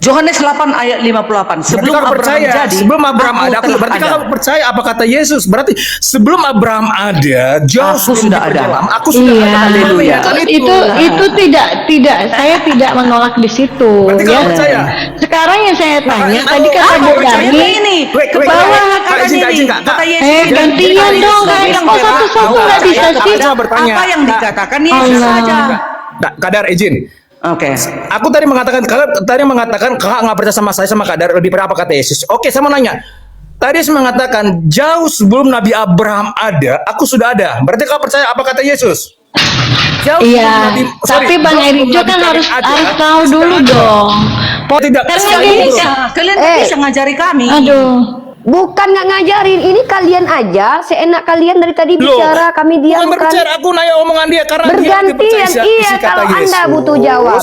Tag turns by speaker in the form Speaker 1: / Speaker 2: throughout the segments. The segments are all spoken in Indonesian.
Speaker 1: Yohanes 8 ayat 58. Sebelum
Speaker 2: Abraham
Speaker 1: Abraham jadi,
Speaker 2: sebelum Abraham ada,
Speaker 1: telah
Speaker 2: berarti
Speaker 1: ada.
Speaker 2: kalau percaya apa kata Yesus, berarti sebelum Abraham ada, jauh
Speaker 1: Aku
Speaker 2: sebelum
Speaker 1: sudah ada.
Speaker 2: diperjalan, aku sudah
Speaker 3: Iya,
Speaker 2: ada. Haleluya. Kan
Speaker 3: itu tidak saya tidak menolak di situ
Speaker 2: Berarti
Speaker 3: ya.
Speaker 2: kamu percaya?
Speaker 3: Sekarang yang saya tanya
Speaker 2: Nah,
Speaker 3: tadi kata
Speaker 2: aku
Speaker 3: Bu
Speaker 2: percaya
Speaker 3: Dani
Speaker 1: ini
Speaker 2: Wait,
Speaker 1: bahwa
Speaker 2: Kak,
Speaker 1: katanya
Speaker 2: izin,
Speaker 1: ini
Speaker 2: Kak.
Speaker 1: kata Yesus
Speaker 3: gantian dong guys, kok satu-satu nggak bisa sih?
Speaker 2: Coba bertanya.
Speaker 1: apa yang dikatakan Yesus
Speaker 3: Allah.
Speaker 1: saja.
Speaker 2: Kadar izin.
Speaker 1: Oke.
Speaker 2: Aku tadi mengatakan, kakak nggak percaya sama saya sama Kadar, lebih pada apa kata Yesus. Oke, saya mau nanya. Tadi saya mengatakan jauh sebelum Nabi Abraham ada, aku sudah ada. Berarti kau percaya apa kata Yesus? Jauh sebelum
Speaker 3: Iya, tapi Bang
Speaker 2: jauh sebelum
Speaker 3: Erijo
Speaker 2: Nabi
Speaker 3: kan
Speaker 2: Karim
Speaker 3: harus
Speaker 2: ada,
Speaker 3: tahu dulu
Speaker 2: sudah ada.
Speaker 3: dong.
Speaker 2: Tidak.
Speaker 3: Karena
Speaker 2: Sekarang
Speaker 3: gini,
Speaker 2: dulu.
Speaker 1: Kalian bisa ngajari kami.
Speaker 3: Aduh.
Speaker 4: Bukan nggak ngajarin, ini kalian aja seenak kalian dari tadi
Speaker 2: Loh,
Speaker 4: bicara, kami diam
Speaker 2: bukan
Speaker 4: kan.
Speaker 2: berbicara, aku nanya omongan dia karena dia
Speaker 4: Bergantian,
Speaker 2: percaya isi
Speaker 4: iya,
Speaker 2: kata
Speaker 4: kalau
Speaker 2: Yesus.
Speaker 4: Anda butuh jawaban,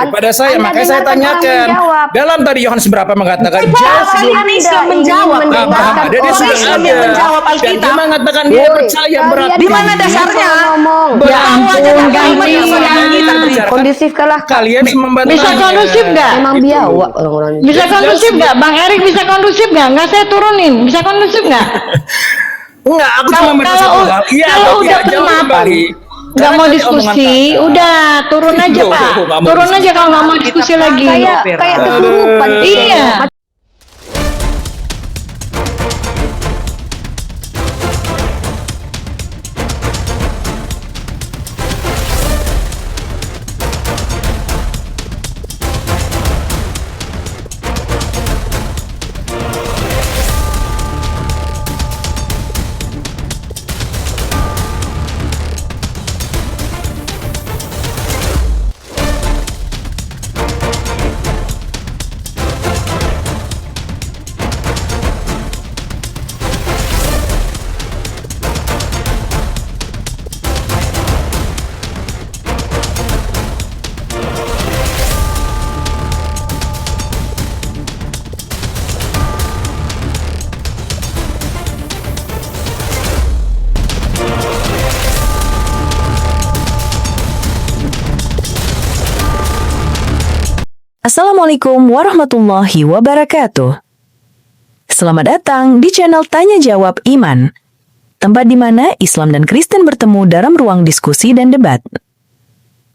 Speaker 2: Daripada saya,
Speaker 4: Anda
Speaker 2: makanya saya
Speaker 4: dengarkan orang
Speaker 2: tanyakan.
Speaker 4: menjawab.
Speaker 2: Dalam tadi Yohanes berapa mengatakan jauh sebelum
Speaker 1: Kalian Islam menjawab.
Speaker 4: ingin mendengarkan
Speaker 2: Dia
Speaker 4: orang
Speaker 2: sudah
Speaker 1: Islam
Speaker 2: ada.
Speaker 1: yang menjawab
Speaker 2: Dan dia
Speaker 1: Alkitab.
Speaker 2: mengatakan dia
Speaker 4: Woi,
Speaker 2: percaya
Speaker 4: kalian
Speaker 2: berarti.
Speaker 1: Di mana dasarnya?
Speaker 4: ngomong?
Speaker 3: Ya ampun,
Speaker 4: Kondusif kalah.
Speaker 2: Kalian membantah.
Speaker 3: Bisa kondusif nggak?
Speaker 4: Emang biawak orang-orang ini.
Speaker 3: Bisa kondusif nggak? Bang Erik bisa kondusif nggak? Nggak saya turunin. Bisa kondusif nggak?
Speaker 2: Enggak, aku cuma
Speaker 3: Kalau
Speaker 2: membantah satu hal. Iya,
Speaker 3: kalau
Speaker 2: atau
Speaker 3: udah
Speaker 2: tidak, jawab
Speaker 3: kenapa?
Speaker 2: kembali.
Speaker 3: Nggak
Speaker 2: Karena
Speaker 3: mau
Speaker 2: tadi
Speaker 3: diskusi,
Speaker 2: omongan kakak.
Speaker 3: udah turun aja
Speaker 2: Loh,
Speaker 3: Pak.
Speaker 2: nggak mau
Speaker 3: Turun
Speaker 2: diskusi.
Speaker 3: aja kalau nggak mau diskusi lagi.
Speaker 4: Kayak kesurupan.
Speaker 3: Iya.
Speaker 5: Assalamualaikum warahmatullahi wabarakatuh. Selamat datang di channel Tanya Jawab Iman, tempat di mana Islam dan Kristen bertemu dalam ruang diskusi dan debat.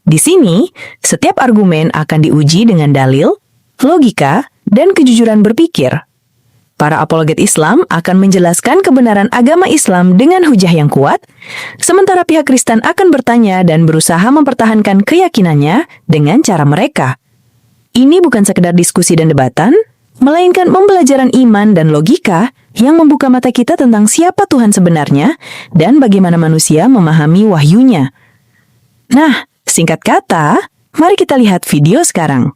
Speaker 5: Di sini, setiap argumen akan diuji dengan dalil, logika, dan kejujuran berpikir. Para apologet Islam akan menjelaskan kebenaran agama Islam dengan hujah yang kuat, sementara pihak Kristen akan bertanya dan berusaha mempertahankan keyakinannya dengan cara mereka. Ini bukan sekedar diskusi dan debatan, melainkan pembelajaran iman dan logika yang membuka mata kita tentang siapa Tuhan sebenarnya dan bagaimana manusia memahami wahyunya. Nah, singkat kata, mari kita lihat video sekarang.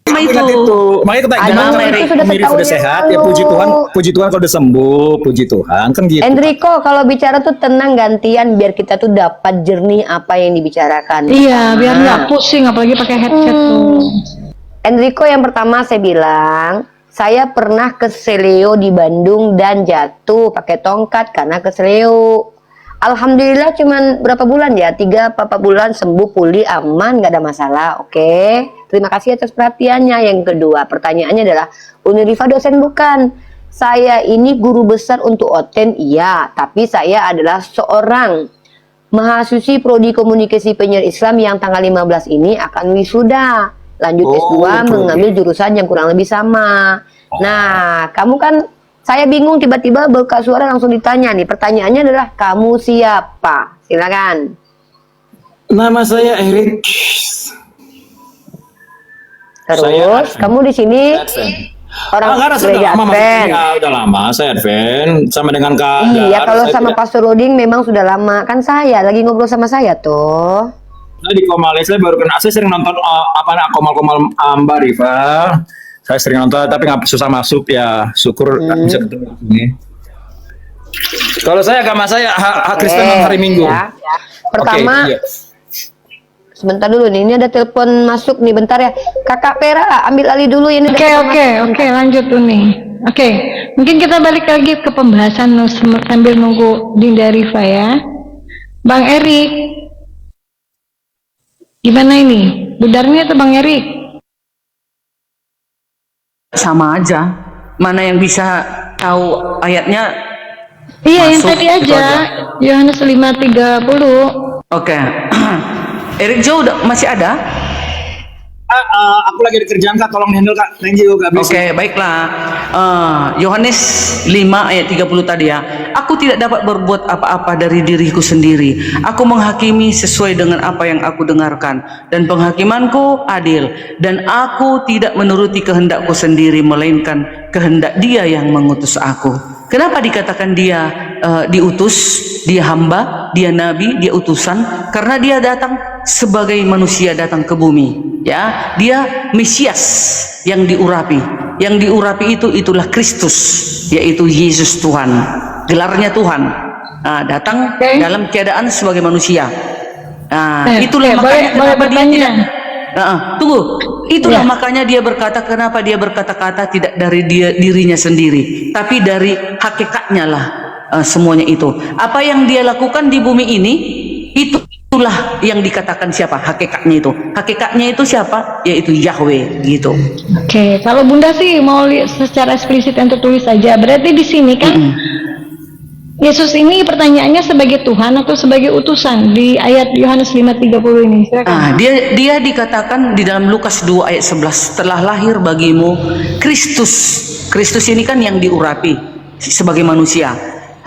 Speaker 2: Makanya kita jangan
Speaker 4: itu sudah
Speaker 2: mirip
Speaker 4: setahun
Speaker 2: udah sehat
Speaker 4: yang
Speaker 2: ya, puji
Speaker 4: lalu.
Speaker 2: Tuhan kalau udah sembuh, puji Tuhan kan gitu.
Speaker 4: Enrico, kalau bicara tuh tenang, gantian biar kita tuh dapat jernih apa yang dibicarakan.
Speaker 3: Iya, biar nggak pusing apalagi pakai headset tuh.
Speaker 4: Enrico, yang pertama saya bilang, saya pernah ke Seleo di Bandung dan jatuh pakai tongkat karena ke Seleo. Alhamdulillah cuman berapa bulan ya, 3-4 bulan sembuh, pulih, aman, nggak ada masalah. Oke, terima kasih atas perhatiannya. Yang kedua, pertanyaannya adalah, Unirifa dosen bukan? Saya ini guru besar untuk Oten, iya, tapi saya adalah seorang mahasiswi prodi komunikasi penyiar Islam yang tanggal 15 ini akan wisuda. Lanjut S2 mengambil jurusan yang kurang lebih sama. Nah, kamu kan, saya bingung tiba-tiba buka suara langsung ditanya nih. Pertanyaannya adalah, kamu siapa? Silakan.
Speaker 2: Nama saya Erik.
Speaker 4: Terus, kamu di sini orang
Speaker 2: Karena saya
Speaker 4: gereja
Speaker 2: udah lama,
Speaker 4: Advent.
Speaker 2: ya, udah lama saya Advent sama dengan Kak.
Speaker 4: Iya, kalau
Speaker 2: saya
Speaker 4: sama
Speaker 2: tidak-
Speaker 4: Pastor Roding memang sudah lama. Kan saya lagi ngobrol sama saya tuh.
Speaker 2: Saya di Komales, saya baru kenal. Saya sering nonton Komal-Komal Mbak Riva. Saya sering nonton, tapi nggak susah masuk ya. Syukur bisa ketemu ini. Kalau saya agama saya hak Kristen hari Minggu.
Speaker 4: Ya. Pertama,
Speaker 2: Oke, iya.
Speaker 4: sebentar dulu nih. Ini ada telepon masuk nih, bentar ya. Kakak Pera, ambil alih dulu ini.
Speaker 3: Oke, lanjut tuh nih. Oke, mungkin kita balik lagi ke pembahasan sambil nunggu Dinda Rifa ya. Bang Erik, gimana ini? Budarnya atau Bang Erik?
Speaker 1: sama aja. Mana yang bisa tahu ayatnya?
Speaker 3: Iya, yang
Speaker 1: Masuk,
Speaker 3: tadi
Speaker 1: itu
Speaker 3: aja. Yohanes 5:30.
Speaker 1: Oke. Erik Jo masih ada?
Speaker 2: Aku lagi di kerjaan Kak, tolong handle Kak. Thank you Kak.
Speaker 1: Oke, baiklah. Yohanes 5 ayat 30 tadi ya. Aku tidak dapat berbuat apa-apa dari diriku sendiri. Aku menghakimi sesuai dengan apa yang aku dengarkan. Dan penghakimanku adil. Dan aku tidak menuruti kehendakku sendiri, melainkan kehendak Dia yang mengutus aku. Kenapa dikatakan dia diutus, dia hamba, dia nabi, dia utusan? Karena dia datang sebagai manusia, datang ke bumi. Ya, dia Mesias yang diurapi. Yang diurapi itulah Kristus, yaitu Yesus Tuhan. Gelarnya Tuhan. Datang dalam keadaan sebagai manusia. Itulah makanya kenapa dia tidak. Tunggu. Itulah makanya dia berkata, kenapa dia berkata-kata tidak dari dirinya sendiri, tapi dari hakikatnya lah. Semuanya itu. Apa yang dia lakukan di bumi ini, itulah yang dikatakan siapa? Hakikatnya itu. Hakikatnya itu siapa? Yaitu Yahweh, gitu.
Speaker 3: Oke, kalau Bunda sih mau lihat secara eksplisit yang tertulis saja. Berarti di sini kan Yesus ini pertanyaannya sebagai Tuhan atau sebagai utusan di ayat Yohanes 5:30 ini. Silakan.
Speaker 1: Dia dikatakan di dalam Lukas 2 ayat 11, telah lahir bagimu Kristus. Kristus ini kan yang diurapi sebagai manusia.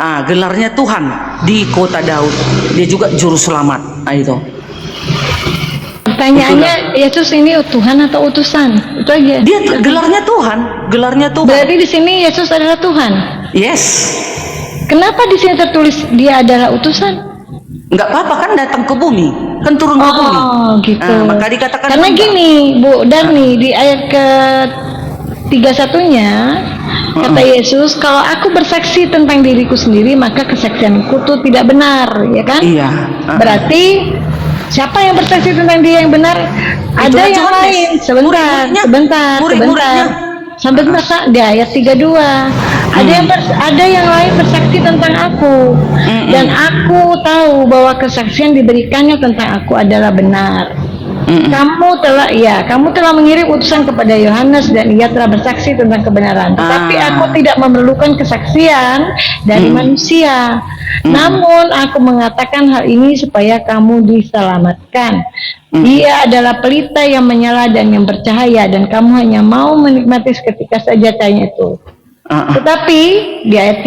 Speaker 1: Gelarnya Tuhan di kota Daud. Dia juga juru selamat. Itu.
Speaker 3: Pertanyaannya, Yesus ini Tuhan atau utusan? Itu aja.
Speaker 1: Dia gelarnya Tuhan. Gelarnya Tuhan.
Speaker 3: Berarti di sini Yesus adalah Tuhan.
Speaker 1: Yes.
Speaker 3: Kenapa di sini tertulis dia adalah utusan?
Speaker 1: Enggak apa-apa kan datang ke bumi, kan turun ke bumi.
Speaker 3: Oh, gitu.
Speaker 1: Maka dikatakan
Speaker 3: karena
Speaker 1: enggak.
Speaker 3: gini, Bu Darni, di ayat ke 31-nya kata Yesus, kalau aku bersaksi tentang diriku sendiri, maka kesaksianku itu tidak benar, ya kan?
Speaker 1: Iya.
Speaker 3: Berarti siapa yang bersaksi tentang dia yang benar? Ada yang
Speaker 1: Yohanes.
Speaker 3: lain. Sebentar.
Speaker 1: Murid-muridnya.
Speaker 3: Sampai di ayat 32 ada yang lain bersaksi tentang aku, dan aku tahu bahwa kesaksian diberikannya tentang aku adalah benar. Kamu telah mengirim utusan kepada Yohanes dan ia telah bersaksi tentang kebenaran. Tetapi aku tidak memerlukan kesaksian dari manusia. Namun aku mengatakan hal ini supaya kamu diselamatkan. Dia adalah pelita yang menyala dan yang bercahaya, dan kamu hanya mau menikmati seketika saja cahaya itu. Tetapi di ayat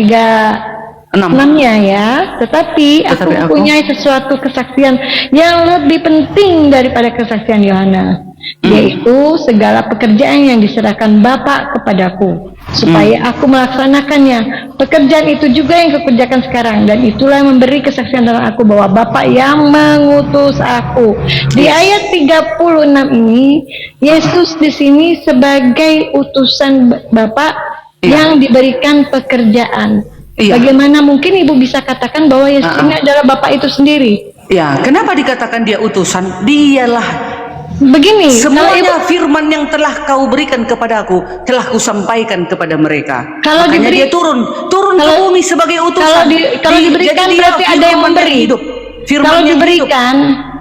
Speaker 3: 6-nya ya, tetapi aku mempunyai sesuatu kesaksian yang lebih penting daripada kesaksian Yohanes, yaitu segala pekerjaan yang diserahkan Bapa kepadaku, supaya aku melaksanakannya. Pekerjaan itu juga yang kukerjakan sekarang, dan itulah yang memberi kesaksian tentang aku bahwa Bapa yang mengutus aku. Di ayat 36 ini, Yesus di sini sebagai utusan Bapa yang diberikan pekerjaan. Bagaimana mungkin Ibu bisa katakan bahwa Yesus ini adalah Bapa itu sendiri?
Speaker 1: Ya, kenapa dikatakan dia utusan? Dialah.
Speaker 3: Begini,
Speaker 1: semuanya firman yang telah kau berikan kepadaku telah kusampaikan kepada mereka.
Speaker 3: Kalau
Speaker 1: makanya dia turun ke bumi sebagai utusan.
Speaker 3: Kalau diberikan berarti ada yang memberi.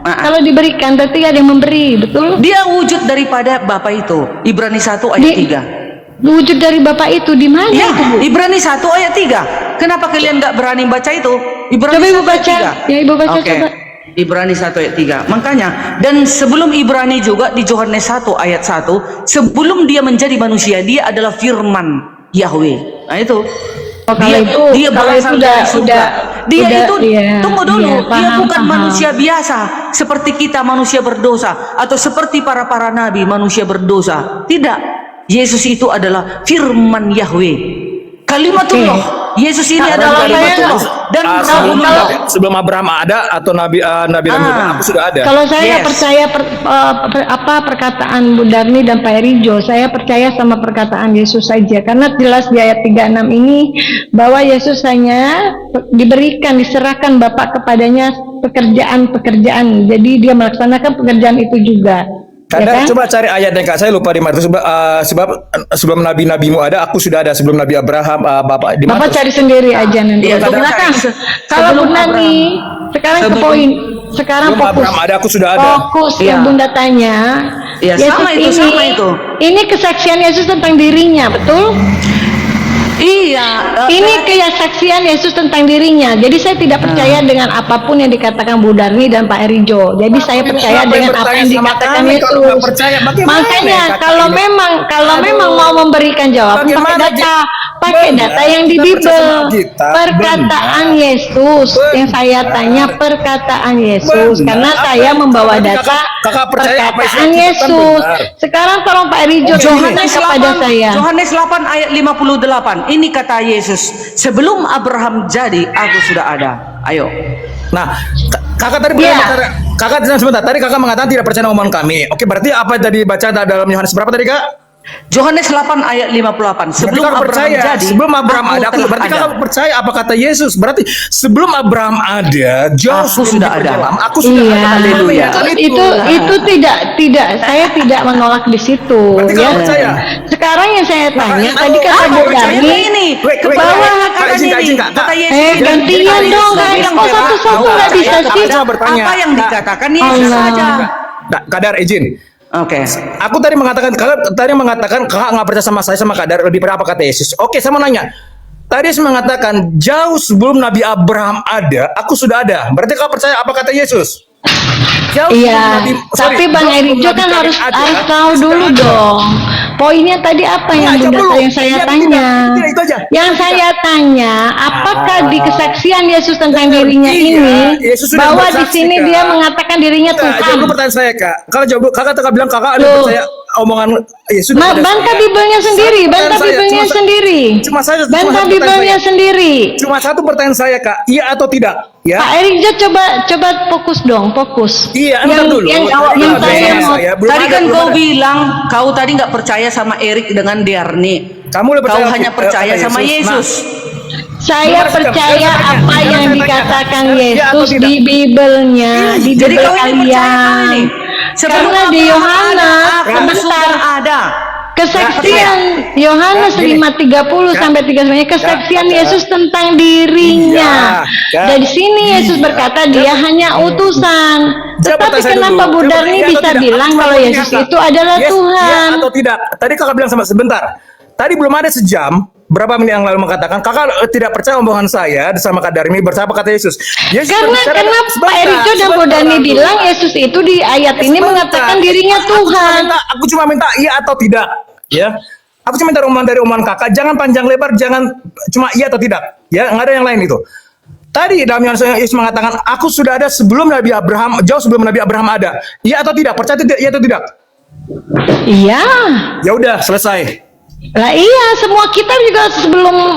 Speaker 3: Kalau diberikan berarti ada yang memberi, betul?
Speaker 1: Dia wujud daripada Bapa itu. Ibrani 1 ayat 3.
Speaker 3: Wujud dari Bapa itu di mana
Speaker 1: ya,
Speaker 3: itu, Bu?
Speaker 1: Ibrani 1 ayat 3. Kenapa kalian nggak berani baca itu? Ibrani
Speaker 3: coba
Speaker 1: 1
Speaker 3: Ibu baca.
Speaker 1: ayat 3.
Speaker 3: Ya, Ibu baca coba.
Speaker 1: Ibrani 1 ayat 3. Makanya, dan sebelum Ibrani juga di Yohanes 1 ayat 1, sebelum dia menjadi manusia, dia adalah firman Yahweh. Nah itu. Dia berasal dari surga. Tunggu dulu, dia bukan manusia biasa seperti kita manusia berdosa, atau seperti para nabi manusia berdosa. Tidak. Yesus itu adalah firman Yahweh, kalimatullah. Yesus ini adalah kalimatullah. Dan
Speaker 2: sebelum Abraham ada atau Nabi aku sudah ada.
Speaker 3: Kalau saya percaya perkataan Bu Darni dan Pak Erijo, saya percaya sama perkataan Yesus saja, karena jelas di ayat 36 ini bahwa Yesus hanya diserahkan Bapa kepadanya pekerjaan-pekerjaan. Jadi dia melaksanakan pekerjaan itu juga.
Speaker 2: Karena coba cari ayat yang Kak, saya lupa di mana. Sebab sebelum nabi-nabimu ada, aku sudah ada. Sebelum Nabi Abraham, Bapak di mana?
Speaker 3: Bapak cari sendiri aja nanti.
Speaker 1: Ya,
Speaker 3: Silakan. Kalau Bu Nani, sekarang ke poin. Sekarang
Speaker 2: Sebelum
Speaker 3: fokus.
Speaker 2: Abraham ada, aku sudah ada.
Speaker 3: Fokus
Speaker 1: Iya.
Speaker 3: yang Bunda tanya.
Speaker 1: Iya, sama itu.
Speaker 3: Ini kesaksian Yesus tentang dirinya, betul?
Speaker 1: Iya,
Speaker 3: Ini kesaksian Yesus tentang dirinya. Jadi saya tidak percaya dengan apapun yang dikatakan Bu Darni dan Pak Erijo. Jadi saya percaya
Speaker 2: Siapa yang
Speaker 3: dengan apa
Speaker 2: bertanya
Speaker 3: yang
Speaker 2: sama
Speaker 3: dikatakan
Speaker 2: kami kalau nggak
Speaker 3: Yesus.
Speaker 2: percaya? Bagaimana
Speaker 3: Makanya
Speaker 2: kata
Speaker 3: kalau
Speaker 2: ini?
Speaker 3: memang mau memberikan jawaban pakai
Speaker 2: Bagaimana
Speaker 3: data, pakai
Speaker 2: benar,
Speaker 3: data yang di
Speaker 2: kita percaya
Speaker 3: Bible.
Speaker 2: sama kita,
Speaker 3: Perkataan
Speaker 2: benar.
Speaker 3: Yesus yang saya
Speaker 2: Benar.
Speaker 3: tanya perkataan Yesus
Speaker 2: Benar.
Speaker 3: karena
Speaker 2: Apa
Speaker 3: saya
Speaker 2: yang-
Speaker 3: membawa
Speaker 2: berarti
Speaker 3: data
Speaker 2: kakak percaya apa yang
Speaker 3: perkataan
Speaker 2: saya katakan
Speaker 3: Yesus.
Speaker 2: benar.
Speaker 3: Sekarang tolong Pak Erijo
Speaker 1: Yohanes
Speaker 3: tunjukkan kepada
Speaker 1: 8,
Speaker 3: saya.
Speaker 1: Yohanes 8 ayat 58. Ini kata Yesus, sebelum Abraham jadi, aku sudah ada. Ayo.
Speaker 2: Nah, kakak tadi
Speaker 3: Iya.
Speaker 2: kakak sebentar. Tadi kakak mengatakan tidak percaya omongan kami. Oke, berarti apa yang tadi baca dalam Yohanes berapa tadi, Kak?
Speaker 1: Yohanes 8 ayat 58. Sebelum
Speaker 2: Berarti kakak
Speaker 1: Abraham
Speaker 2: percaya,
Speaker 1: jadi,
Speaker 2: sebelum Abraham ada,
Speaker 1: telah
Speaker 2: berarti
Speaker 1: ada.
Speaker 2: kakak percaya apa kata Yesus? Berarti sebelum Abraham ada, jauh
Speaker 1: Aku
Speaker 2: sebelum
Speaker 1: sudah ada.
Speaker 2: diperjalan, aku sudah
Speaker 3: Iya,
Speaker 2: ada. Haleluya. Kan
Speaker 3: itu tidak saya tidak menolak di situ
Speaker 2: Berarti
Speaker 3: ya.
Speaker 2: kamu percaya?
Speaker 3: Sekarang yang saya tanya
Speaker 2: Makanya-
Speaker 3: tadi kata
Speaker 2: Aku
Speaker 3: Bu
Speaker 2: percaya
Speaker 3: Darni
Speaker 1: ini.
Speaker 2: Wait,
Speaker 1: Ke
Speaker 2: wait,
Speaker 1: bawah
Speaker 2: wait.
Speaker 1: kata
Speaker 2: Kak, izin, Kak,
Speaker 1: ini.
Speaker 2: izin, Kak.
Speaker 1: Kata Yesus.
Speaker 3: gantian dong, Kak.
Speaker 1: Yang
Speaker 3: Kok satu-satu nggak bisa
Speaker 1: percaya
Speaker 3: sih?
Speaker 1: kepada
Speaker 2: Bertanya.
Speaker 1: apa yang
Speaker 2: Kak.
Speaker 1: dikatakan Yesus
Speaker 3: Allah.
Speaker 1: saja.
Speaker 2: Kadar izin.
Speaker 1: Oke.
Speaker 2: Aku tadi mengatakan kakak nggak percaya sama saya sama Kadar lebih pada apa kata Yesus. Oke, saya mau nanya. Tadi saya mengatakan jauh sebelum Nabi Abraham ada, aku sudah ada. Berarti kakak percaya apa kata Yesus? Jauh sebelum
Speaker 3: Iya,
Speaker 2: sorry,
Speaker 3: tapi Bang
Speaker 2: jauh sebelum
Speaker 3: Erijo
Speaker 2: Nabi
Speaker 3: kan
Speaker 2: Karim
Speaker 3: harus
Speaker 2: ada,
Speaker 3: tahu
Speaker 2: sudah
Speaker 3: dulu
Speaker 2: ada.
Speaker 3: dong. Poinnya tadi apa yang
Speaker 2: Aja dulu.
Speaker 3: yang saya
Speaker 2: Iya,
Speaker 3: tanya?
Speaker 2: tidak, itu aja.
Speaker 3: Yang saya tanya, apakah di kesaksian Yesus tentang dirinya
Speaker 2: Iya,
Speaker 3: ini
Speaker 2: Yesus sudah
Speaker 3: bahwa di
Speaker 2: bersaksi,
Speaker 3: sini
Speaker 2: Kak.
Speaker 3: dia mengatakan dirinya
Speaker 2: Kak,
Speaker 3: Tuhan?
Speaker 2: jawab dulu pertanyaan saya, Kak. Kalau jawab dulu, kakak bilang kakak ada
Speaker 3: Loh.
Speaker 2: percaya omongan Yesus. pada
Speaker 3: Bantah
Speaker 2: saya.
Speaker 3: Biblenya sendiri,
Speaker 2: Satu
Speaker 3: bantah
Speaker 2: pertanyaan saya,
Speaker 3: Biblenya
Speaker 2: cuma-
Speaker 3: sendiri.
Speaker 2: Cuma saya, cuma
Speaker 3: Bantah
Speaker 2: satu pertanyaan
Speaker 3: Biblenya
Speaker 2: saya.
Speaker 3: sendiri.
Speaker 2: Cuma satu pertanyaan saya, Kak. Iya atau tidak? Ya.
Speaker 3: Pak Erijo coba fokus dong, fokus.
Speaker 2: Iya, entar dulu.
Speaker 3: Yang
Speaker 2: Tadi
Speaker 3: yang
Speaker 2: kalau
Speaker 3: saya
Speaker 2: bilang
Speaker 3: mau
Speaker 2: saya, belum
Speaker 1: Tadi
Speaker 2: ada,
Speaker 1: kan
Speaker 2: belum
Speaker 1: kau
Speaker 2: ada.
Speaker 1: bilang kau tadi nggak percaya sama Erik dengan Diarni.
Speaker 2: Kamu lebih
Speaker 1: Kau
Speaker 2: percaya
Speaker 1: hanya
Speaker 2: apa
Speaker 1: percaya
Speaker 2: Yesus?
Speaker 1: sama
Speaker 2: Nah,
Speaker 1: Yesus.
Speaker 3: Saya
Speaker 2: Benar,
Speaker 3: percaya
Speaker 2: saya tanya,
Speaker 3: apa
Speaker 2: sekarang
Speaker 3: yang
Speaker 2: saya tanya.
Speaker 3: dikatakan
Speaker 2: Iya atau
Speaker 3: Yesus
Speaker 2: tidak?
Speaker 3: di Biblenya, di
Speaker 1: Jadi
Speaker 3: Bible
Speaker 1: kau ini percaya kau
Speaker 3: kalian.
Speaker 1: ini. Sebelum
Speaker 3: Karena di
Speaker 1: Abraham
Speaker 3: Yohanes,
Speaker 1: ada, aku
Speaker 3: sebentar,
Speaker 1: sudah ada.
Speaker 3: kesaksian Yohanes
Speaker 2: Kak, gini.
Speaker 3: 5:30
Speaker 2: Kak,
Speaker 3: sampai 39 kesaksian
Speaker 2: Kak,
Speaker 3: Yesus tentang dirinya.
Speaker 2: Iya, Kak.
Speaker 3: Dari sini Yesus
Speaker 2: Iya.
Speaker 3: berkata dia hanya utusan.
Speaker 2: Jawab
Speaker 3: Tetapi
Speaker 2: pertanyaan saya
Speaker 3: kenapa
Speaker 2: dulu.
Speaker 3: Bu
Speaker 2: Jawab,
Speaker 3: Darni
Speaker 2: iya atau
Speaker 3: bisa
Speaker 2: tidak?
Speaker 3: bilang
Speaker 2: Aku
Speaker 3: kalau
Speaker 2: cuma
Speaker 3: Yesus
Speaker 2: tanya,
Speaker 3: itu adalah
Speaker 2: yes,
Speaker 3: Tuhan?
Speaker 2: Iya atau tidak? Tadi kakak bilang sama sebentar. Tadi belum ada sejam. Berapa menit yang lalu mengatakan kakak tidak percaya omongan saya sama Kak Darmi bersama kata Yesus. Yesus
Speaker 3: Karena
Speaker 2: berbicara-
Speaker 3: kenapa Pak
Speaker 2: sebentar,
Speaker 3: Erijo dan Bu
Speaker 2: sebentar,
Speaker 3: Darni
Speaker 2: Ratu.
Speaker 3: bilang Yesus itu di ayat ini
Speaker 2: Sebentar.
Speaker 3: mengatakan dirinya Tuhan.
Speaker 2: Aku cuma minta iya atau tidak, ya. Aku cuma minta omongan dari omongan kakak, jangan panjang lebar, jangan cuma iya atau tidak, ya. Nggak ada yang lain itu. Tadi dalam Yohanes Yesus mengatakan, aku sudah ada sebelum Nabi Abraham, jauh sebelum Nabi Abraham ada. Iya atau tidak? Percaya tidak? Iya atau tidak?
Speaker 3: Iya.
Speaker 2: Ya udah, selesai.
Speaker 3: Lah iya, semua kita juga sebelum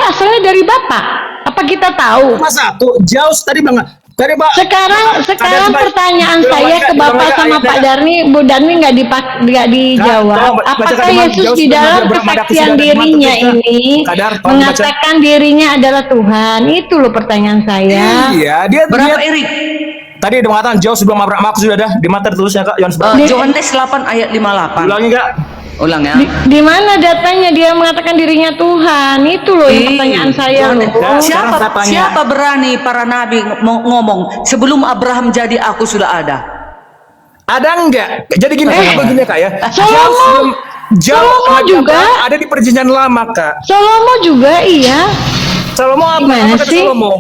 Speaker 3: asalnya dari Bapak. Apa kita tahu?
Speaker 2: Cuma satu, jauh tadi banget. Tadi Pak.
Speaker 3: Sekarang pertanyaan saya ke Bapak sama Pak Darni, Bu Darni nggak dijawab. Apakah Yesus di dalam kesaksian dirinya ini mengatakan dirinya adalah Tuhan? Itu loh pertanyaan saya.
Speaker 2: Iya, dia
Speaker 1: Berapa Erik?
Speaker 2: tadi dia mengatakan jauh sebelum Abraham aku sudah ada. Di mana tertulisnya Kak? Yohanes berapa?
Speaker 1: Yohanes 8 ayat 58.
Speaker 2: Ulangi Kak.
Speaker 1: Ulang ya.
Speaker 3: Di mana datanya dia mengatakan dirinya Tuhan? Itu loh yang pertanyaan saya loh.
Speaker 2: Sekarang saya tanya.
Speaker 1: Siapa berani para nabi ngomong sebelum Abraham jadi aku sudah ada?
Speaker 2: Ada enggak? Jadi gini begini Kak ya.
Speaker 3: Salomo. Salomo
Speaker 2: Nabi
Speaker 3: juga.
Speaker 2: Abraham ada di perjanjian lama Kak.
Speaker 3: Salomo juga iya.
Speaker 2: Salomo
Speaker 3: Gimana
Speaker 2: apa kata
Speaker 3: sih?
Speaker 2: Salomo?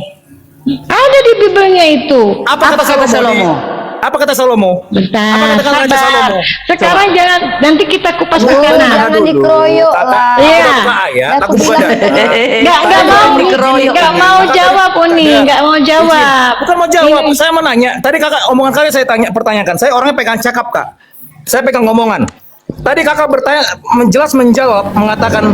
Speaker 3: Ada di Biblenya itu.
Speaker 2: Apa kata Salomo? Apa kata Salomo?
Speaker 3: Bentar,
Speaker 2: Apa kata Raja
Speaker 3: sabar.
Speaker 2: Salomo?
Speaker 3: Sekarang jangan, nanti kita kupas
Speaker 4: Bu,
Speaker 3: makanan.
Speaker 4: jangan dikeroyok lah.
Speaker 3: Iya.
Speaker 2: Aku buka data.
Speaker 3: Nggak mau
Speaker 1: dikeroyok.
Speaker 3: nggak mau jawab Uni, nggak mau jawab.
Speaker 2: Bukan mau jawab, saya mau nanya. Tadi kakak omongan kalian saya pertanyakan. Saya orangnya pegang cakap kak. Saya pegang ngomongan. Tadi kakak bertanya, menjawab, mengatakan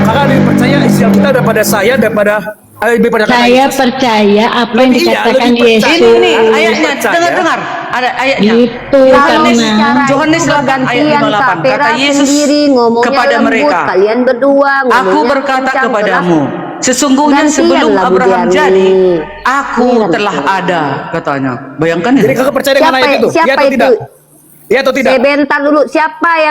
Speaker 2: kakak lebih percaya Israel kita daripada saya daripada lebih pada kata
Speaker 3: Saya
Speaker 2: Yesus.
Speaker 3: percaya apa yang
Speaker 2: Lebih- iya,
Speaker 3: dikatakan
Speaker 2: lebih percaya.
Speaker 3: Yesus.
Speaker 1: Ini
Speaker 2: Lebih
Speaker 1: ayatnya,
Speaker 2: percaya.
Speaker 1: dengar. Ada ayatnya.
Speaker 3: Itu
Speaker 1: Yohanes
Speaker 3: karena
Speaker 1: Yohanes 8 ayat 58 kata Yesus kepada mereka,
Speaker 4: kalian berdua
Speaker 1: aku
Speaker 4: ngomongnya
Speaker 1: berkata
Speaker 4: kencang,
Speaker 1: kepadamu, sesungguhnya
Speaker 4: Gantian
Speaker 1: sebelum
Speaker 4: lah, Bu
Speaker 1: Abraham
Speaker 4: Diani.
Speaker 1: jadi, aku
Speaker 4: Ini
Speaker 1: telah ada, katanya. Bayangkan
Speaker 2: Jadi
Speaker 1: ya.
Speaker 2: kakak percaya dengan ayat itu?
Speaker 4: Siapa
Speaker 2: Iya atau
Speaker 4: itu?
Speaker 2: tidak? Iya atau tidak?
Speaker 4: Sebentar dulu, siapa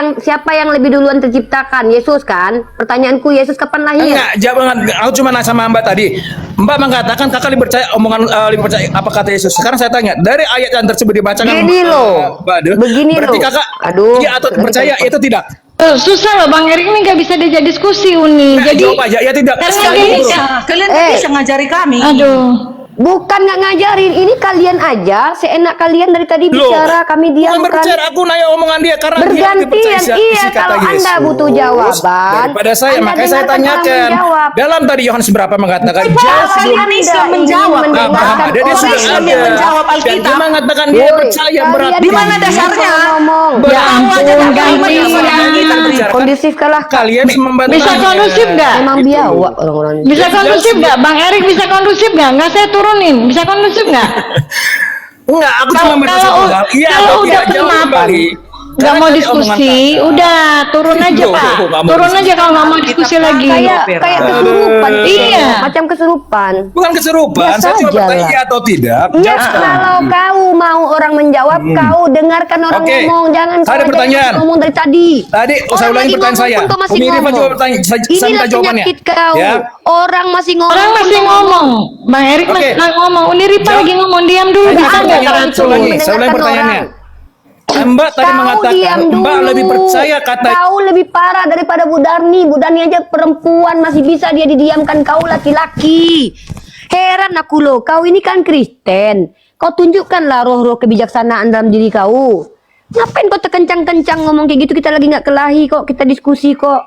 Speaker 4: yang lebih duluan terciptakan? Yesus kan? Pertanyaanku, Yesus kapan lahir?
Speaker 2: Enggak, jangan. Aku cuma nanya sama Mbak tadi. Mbak mengatakan kakak lebih percaya lebih percaya apa kata Yesus. Sekarang saya tanya, dari ayat yang tersebut dibacakan
Speaker 4: Gini loh. Begini
Speaker 2: berarti
Speaker 4: loh.
Speaker 2: kakak
Speaker 4: Aduh.
Speaker 2: iya atau percaya itu tidak?
Speaker 3: Susah loh Bang Erik nih, nggak bisa diajak diskusi Uni.
Speaker 2: Nah,
Speaker 3: Jadi
Speaker 2: jawab aja, ya tidak.
Speaker 3: karena
Speaker 2: Sekali
Speaker 3: gini,
Speaker 2: bro.
Speaker 1: Kalian kan bisa ngajari kami.
Speaker 3: aduh.
Speaker 4: Bukan nggak ngajarin, ini kalian aja seenak kalian dari tadi
Speaker 2: Loh,
Speaker 4: bicara, kami
Speaker 2: bukan
Speaker 4: diamkan.
Speaker 2: berbicara, aku nanya omongan dia karena dia lebih percaya
Speaker 4: Bergantian,
Speaker 2: isi
Speaker 4: iya
Speaker 2: kata
Speaker 4: kalau Anda
Speaker 2: Yesus
Speaker 4: butuh jawaban.
Speaker 2: daripada saya,
Speaker 4: Anda
Speaker 2: makanya saya
Speaker 4: dengarkan orang
Speaker 2: tanyakan.
Speaker 4: menjawab.
Speaker 2: Dalam tadi Yohanes berapa mengatakan
Speaker 4: Kalau
Speaker 2: Yesus
Speaker 1: Islam
Speaker 4: Anda
Speaker 1: Islam
Speaker 4: ingin
Speaker 1: menjawab.
Speaker 4: mendengarkan
Speaker 2: Ada dia
Speaker 1: Orang
Speaker 2: sudah
Speaker 1: Islam
Speaker 2: ada.
Speaker 1: yang menjawab
Speaker 2: Dan
Speaker 1: Alkitab.
Speaker 2: dia mengatakan dia
Speaker 4: Woi,
Speaker 2: percaya
Speaker 4: kalian
Speaker 2: berarti.
Speaker 1: Di mana dasarnya?
Speaker 4: ngomong?
Speaker 3: Ya ampun,
Speaker 2: gantian.
Speaker 4: Kondusifkanlah Kak.
Speaker 2: Kalian membantah.
Speaker 3: Bisa kondusif nggak?
Speaker 4: Emang biawak orang-orang ini.
Speaker 3: Bisa kondusif nggak? Bang Erik bisa kondusif nggak? Nggak saya turunin. Bisa kondusif nggak?
Speaker 2: Enggak, aku cuma
Speaker 3: Kalau
Speaker 2: bertanya. Iya,
Speaker 3: kalau
Speaker 2: atau
Speaker 3: udah
Speaker 2: tidak, jawab
Speaker 3: kenapa?
Speaker 2: kembali.
Speaker 3: Nggak
Speaker 2: Karena
Speaker 3: mau
Speaker 2: tadi
Speaker 3: diskusi,
Speaker 2: omongan kakak.
Speaker 3: udah turun aja
Speaker 2: Loh,
Speaker 3: Pak.
Speaker 2: nggak mau
Speaker 3: Turun
Speaker 2: diskusi.
Speaker 3: aja kalau nggak mau diskusi lagi.
Speaker 4: Kayak kesurupan.
Speaker 3: Iya.
Speaker 4: Macam kesurupan.
Speaker 2: Bukan kesurupan,
Speaker 4: Biasa
Speaker 2: saya cuma
Speaker 4: aja
Speaker 2: bertanya
Speaker 4: lah.
Speaker 2: iya atau tidak.
Speaker 4: Ya
Speaker 2: Jawab sekarang.
Speaker 4: kalau kau mau orang menjawab, kau dengarkan orang
Speaker 2: Oke.
Speaker 4: ngomong, jangan
Speaker 2: Saya
Speaker 4: kau
Speaker 2: ada
Speaker 4: aja
Speaker 2: pertanyaan.
Speaker 4: ngomong dari tadi.
Speaker 2: Tadi, saya
Speaker 4: Orang
Speaker 2: ulangi
Speaker 4: lagi
Speaker 2: pertanyaan
Speaker 4: ngomong
Speaker 2: saya.
Speaker 4: pun kau masih
Speaker 2: Umi Rifa
Speaker 4: ngomong.
Speaker 2: juga bertanya, saya minta
Speaker 4: Inilah
Speaker 2: jawabannya.
Speaker 4: penyakit kau.
Speaker 2: Ya.
Speaker 4: Orang masih ngomong.
Speaker 3: Orang
Speaker 4: pun
Speaker 3: masih
Speaker 4: kau
Speaker 3: ngomong. Bang Erik
Speaker 2: Oke.
Speaker 3: masih ngomong. Uniripa
Speaker 2: Jawab.
Speaker 3: lagi ngomong. Diam dulu.
Speaker 2: Saya
Speaker 3: Bisa
Speaker 2: minta
Speaker 3: nggak
Speaker 2: pertanyaan
Speaker 3: teratur?
Speaker 2: lagi. Saya ulangi
Speaker 4: Mendengarkan
Speaker 2: pertanyaannya.
Speaker 4: orang.
Speaker 2: Mbak tadi
Speaker 4: Kau
Speaker 2: mengatakan
Speaker 4: diam
Speaker 2: Mbak
Speaker 4: dulu.
Speaker 2: lebih percaya kata
Speaker 4: Kau lebih parah daripada Bu Darni. Bu Darni aja perempuan masih bisa dia didiamkan. Kau laki-laki. Heran aku loh. Kau ini kan Kristen. Kau tunjukkanlah roh-roh kebijaksanaan dalam diri kau. Ngapain kau terkencang-kencang ngomong kayak gitu? Kita lagi nggak kelahi kok. Kita diskusi kok.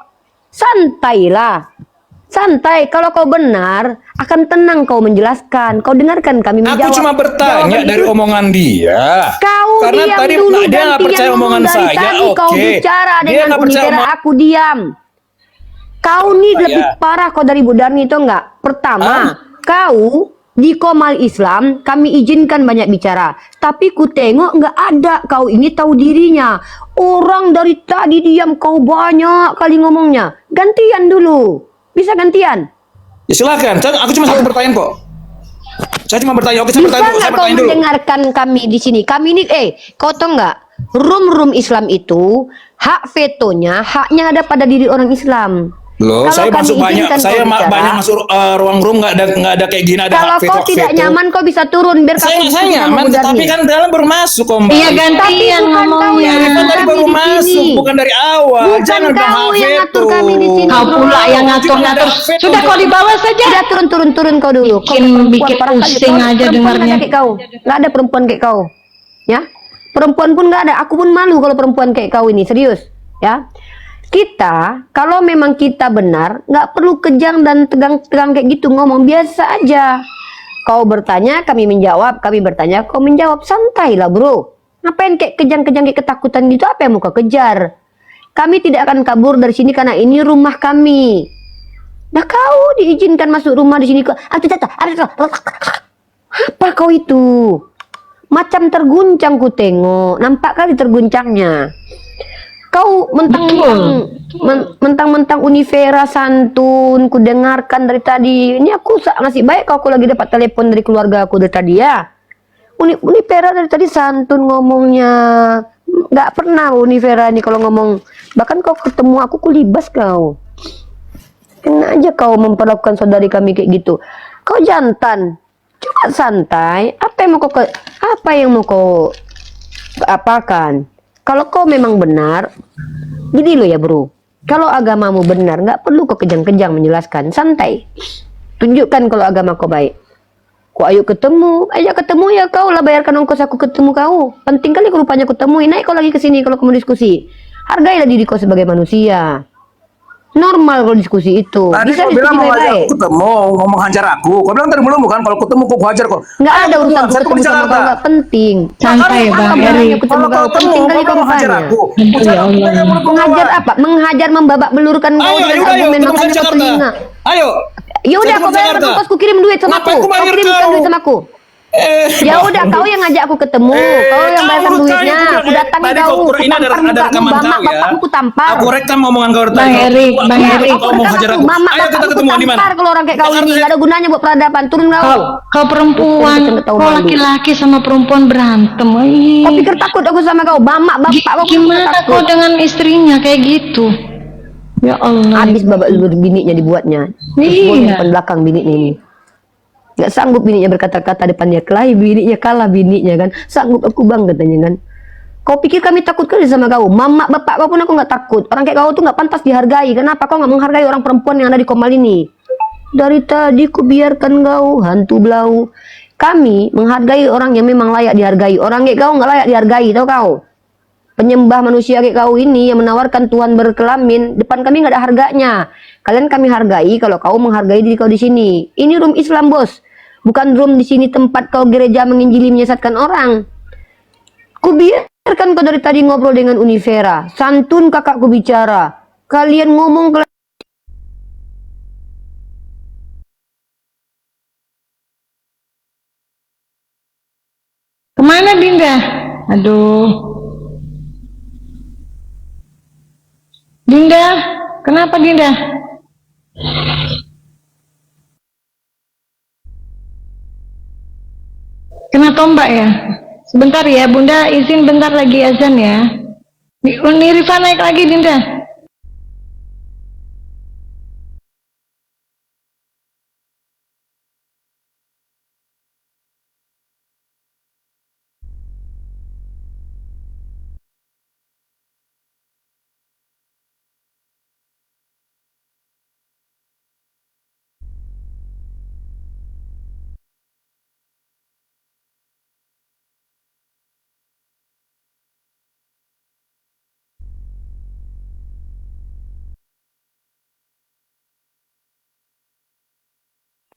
Speaker 4: Santailah. Santai, kalau kau benar, akan tenang kau menjelaskan. Kau dengarkan kami menjawab.
Speaker 2: aku cuma bertanya
Speaker 4: Jawaban
Speaker 2: dari
Speaker 4: itu,
Speaker 2: omongan dia.
Speaker 4: Kau
Speaker 2: Karena
Speaker 4: diam
Speaker 2: tadi
Speaker 4: dulu,
Speaker 2: dia nggak
Speaker 4: gantian
Speaker 2: percaya
Speaker 4: ngomong
Speaker 2: omongan
Speaker 4: dari
Speaker 2: saya.
Speaker 4: tadi
Speaker 2: Oke.
Speaker 4: kau bicara
Speaker 2: Dia
Speaker 4: dengan
Speaker 2: nggak percaya
Speaker 4: Univera, aku diam. Kau nih
Speaker 2: Saya.
Speaker 4: lebih parah kau dari Bu Darni itu enggak? Pertama, kau di Komal Islam kami izinkan banyak bicara, tapi ku tengok enggak ada. Kau ini tahu dirinya. Orang dari tadi diam, kau banyak kali ngomongnya. Gantian dulu. Bisa gantian?
Speaker 2: Ya silakan. Aku cuma satu pertanyaan kok. Saya cuma bertanya. Oke, saya
Speaker 4: Bisa
Speaker 2: bertanya dulu. Saya
Speaker 4: nggak kau
Speaker 2: bertanya dulu.
Speaker 4: mendengarkan kami di sini? Kami ini, kau tahu nggak? Room Islam itu hak vetonya, haknya ada pada diri orang Islam.
Speaker 2: Loh,
Speaker 4: Kalau
Speaker 2: saya
Speaker 4: kami
Speaker 2: masuk banyak.
Speaker 4: izinkan
Speaker 2: Saya
Speaker 4: kau bicara,
Speaker 2: banyak masuk ruang room nggak ada kayak gini. Ada
Speaker 4: kalau
Speaker 2: hak
Speaker 4: kau
Speaker 2: veto.
Speaker 4: tidak nyaman, kau bisa turun biar
Speaker 2: Saya
Speaker 4: kami
Speaker 2: saya
Speaker 4: diskusi sama
Speaker 2: nyaman,
Speaker 4: Bu Darni.
Speaker 2: tapi kan dalam baru masuk kok Mbak.
Speaker 3: Iya gantian
Speaker 4: bukan kau
Speaker 3: ngomongnya.
Speaker 4: yang
Speaker 2: Rifan tadi
Speaker 4: kami
Speaker 2: baru
Speaker 4: di
Speaker 2: masuk,
Speaker 4: sini.
Speaker 2: bukan dari awal.
Speaker 4: Bukan
Speaker 2: Jangan
Speaker 4: kau
Speaker 2: bahas
Speaker 4: yang
Speaker 2: veto.
Speaker 4: ngatur kami di sini.
Speaker 3: Kau pula yang ngatur-ngatur. Sudah kau di bawah saja.
Speaker 4: Sudah turun kau dulu. Kau
Speaker 3: Bikin
Speaker 4: perempuan,
Speaker 3: pusing
Speaker 4: kau
Speaker 3: aja
Speaker 4: perempuan
Speaker 3: dengarnya.
Speaker 4: nggak ada kayak kau. Nggak ada perempuan kayak kau. Ya, perempuan pun nggak ada. Aku pun malu kalau perempuan kayak kau ini, serius. Ya, kita kalau memang kita benar, nggak perlu kejang dan tegang-tegang kayak gitu, ngomong biasa aja. Kau bertanya, kami menjawab. Kami bertanya, kau menjawab. Santai lah bro. Ngapain kayak kejang-kejang kayak ketakutan gitu? Apa yang mau kau kejar? Kami tidak akan kabur dari sini karena ini rumah kami. Nah kau diizinkan masuk rumah di sini kok. Apa kau itu? Macam terguncang ku tengok. Nampak kali terguncangnya. Kau mentang-mentang Univera santun, ku dengarkan dari tadi. Ini aku masih baik kalau aku lagi dapat telepon dari keluarga aku dari tadi ya. Univera dari tadi santun ngomongnya. Nggak pernah Univera ini kalau ngomong. Bahkan kau ketemu aku kulibas kau. Kena aja kau memperlakukan saudari kami kayak gitu. Kau jantan. Coba santai. Apa yang mau kau apakan? Kalau kau memang benar, gini loh ya bro. Kalau agamamu benar, nggak perlu kau kejang-kejang menjelaskan. Santai. Tunjukkan kalau agama kau baik. Kau ayo ketemu, ajak ketemu ya kau lah bayarkan ongkos aku ketemu kau. Penting kali kau rupanya ketemu. Naik kau lagi ke sini kalau kamu diskusi. Hargailah diri kau sebagai manusia. Normal kalau diskusi itu.
Speaker 2: Tadi
Speaker 4: Bisa
Speaker 2: kau bilang
Speaker 4: diskusi
Speaker 2: mau ajak
Speaker 4: baik-baik.
Speaker 2: aku ketemu, ngomong hajar aku. Kau bilang tadi belum bukan? Kalau ketemu kau hajar kok.
Speaker 4: Nggak ada urusan
Speaker 2: saya
Speaker 4: ketemu sama kau, nggak penting.
Speaker 3: Santai
Speaker 4: Apa
Speaker 3: Bang
Speaker 4: gunanya
Speaker 3: Erik.
Speaker 4: ketemu kau? Penting kali kau
Speaker 2: hajar
Speaker 4: bertanya.
Speaker 2: aku.
Speaker 3: Ya Allah.
Speaker 4: Menghajar apa? Menghajar membabak belurkan kau
Speaker 2: Ayo,
Speaker 4: dengan
Speaker 2: ayo,
Speaker 4: argumen
Speaker 2: ketemu
Speaker 4: makanya
Speaker 2: saya
Speaker 4: kau
Speaker 2: Jakarta.
Speaker 4: telinga.
Speaker 2: Ayo.
Speaker 4: Ya udah
Speaker 2: Saya
Speaker 4: kau
Speaker 2: ketemu
Speaker 4: bayar
Speaker 2: Jakarta.
Speaker 4: ongkos, ku kirim duit sama
Speaker 2: Ngapain
Speaker 4: aku.
Speaker 2: aku
Speaker 4: Kau
Speaker 2: bayar
Speaker 4: kirimkan
Speaker 2: kau?
Speaker 4: duit sama aku. Ya udah, kau yang ngajak aku ketemu, kau yang bayarkan duitnya, aku datangi
Speaker 2: Tadi
Speaker 4: kau,
Speaker 2: ini ada rekaman kau ya.
Speaker 4: bapakmu ku tampar.
Speaker 2: Aku rekam omongan kau tadi.
Speaker 3: Bang Erik, Bang Erik.
Speaker 2: Kau mau hajar aku.
Speaker 4: Mama,
Speaker 2: Ayo kita
Speaker 4: bapakmu
Speaker 2: ketemu
Speaker 4: ku
Speaker 2: di mana?
Speaker 4: tampar kalau orang kayak kau ini, gak ada gunanya buat peradaban, turun kau.
Speaker 3: Kau perempuan,
Speaker 4: Tahu
Speaker 3: kau
Speaker 4: malu.
Speaker 3: laki-laki sama perempuan berantem. Ih.
Speaker 4: Kau pikir takut aku sama kau, bapak kau
Speaker 3: Gimana kau
Speaker 4: takut.
Speaker 3: dengan istrinya kayak gitu? Ya Allah.
Speaker 4: Habis babak belur bininya dibuatnya.
Speaker 3: Iya.
Speaker 4: Terus depan belakang bininya ini. Gak sanggup bininya berkata-kata depannya kelahi, bininya kalah bininya kan. Sanggup aku bang katanya kan. Kau pikir kami takut kali sama kau? Mama bapak kau pun aku nggak takut. Orang kayak kau tuh nggak pantas dihargai. Kenapa kau nggak menghargai orang perempuan yang ada di Komal ini? Dari tadi ku biarkan kau hantu belau. Kami menghargai orang yang memang layak dihargai. Orang kayak kau nggak layak dihargai, tau kau? Penyembah manusia kayak kau ini yang menawarkan Tuhan berkelamin, depan kami nggak ada harganya. Kalian kami hargai kalau kau menghargai diri kau di sini. Ini room Islam, bos. Bukan room di sini tempat kau gereja menginjili menyesatkan orang. Ku biarkan kau dari tadi ngobrol dengan Univera. Santun kakakku bicara. Kalian ngomong
Speaker 3: Kemana Dinda? Aduh. Dinda, kenapa Dinda? Kena tombak ya? Sebentar ya, Bunda izin bentar lagi azan ya. Uni Rifa naik lagi Dinda.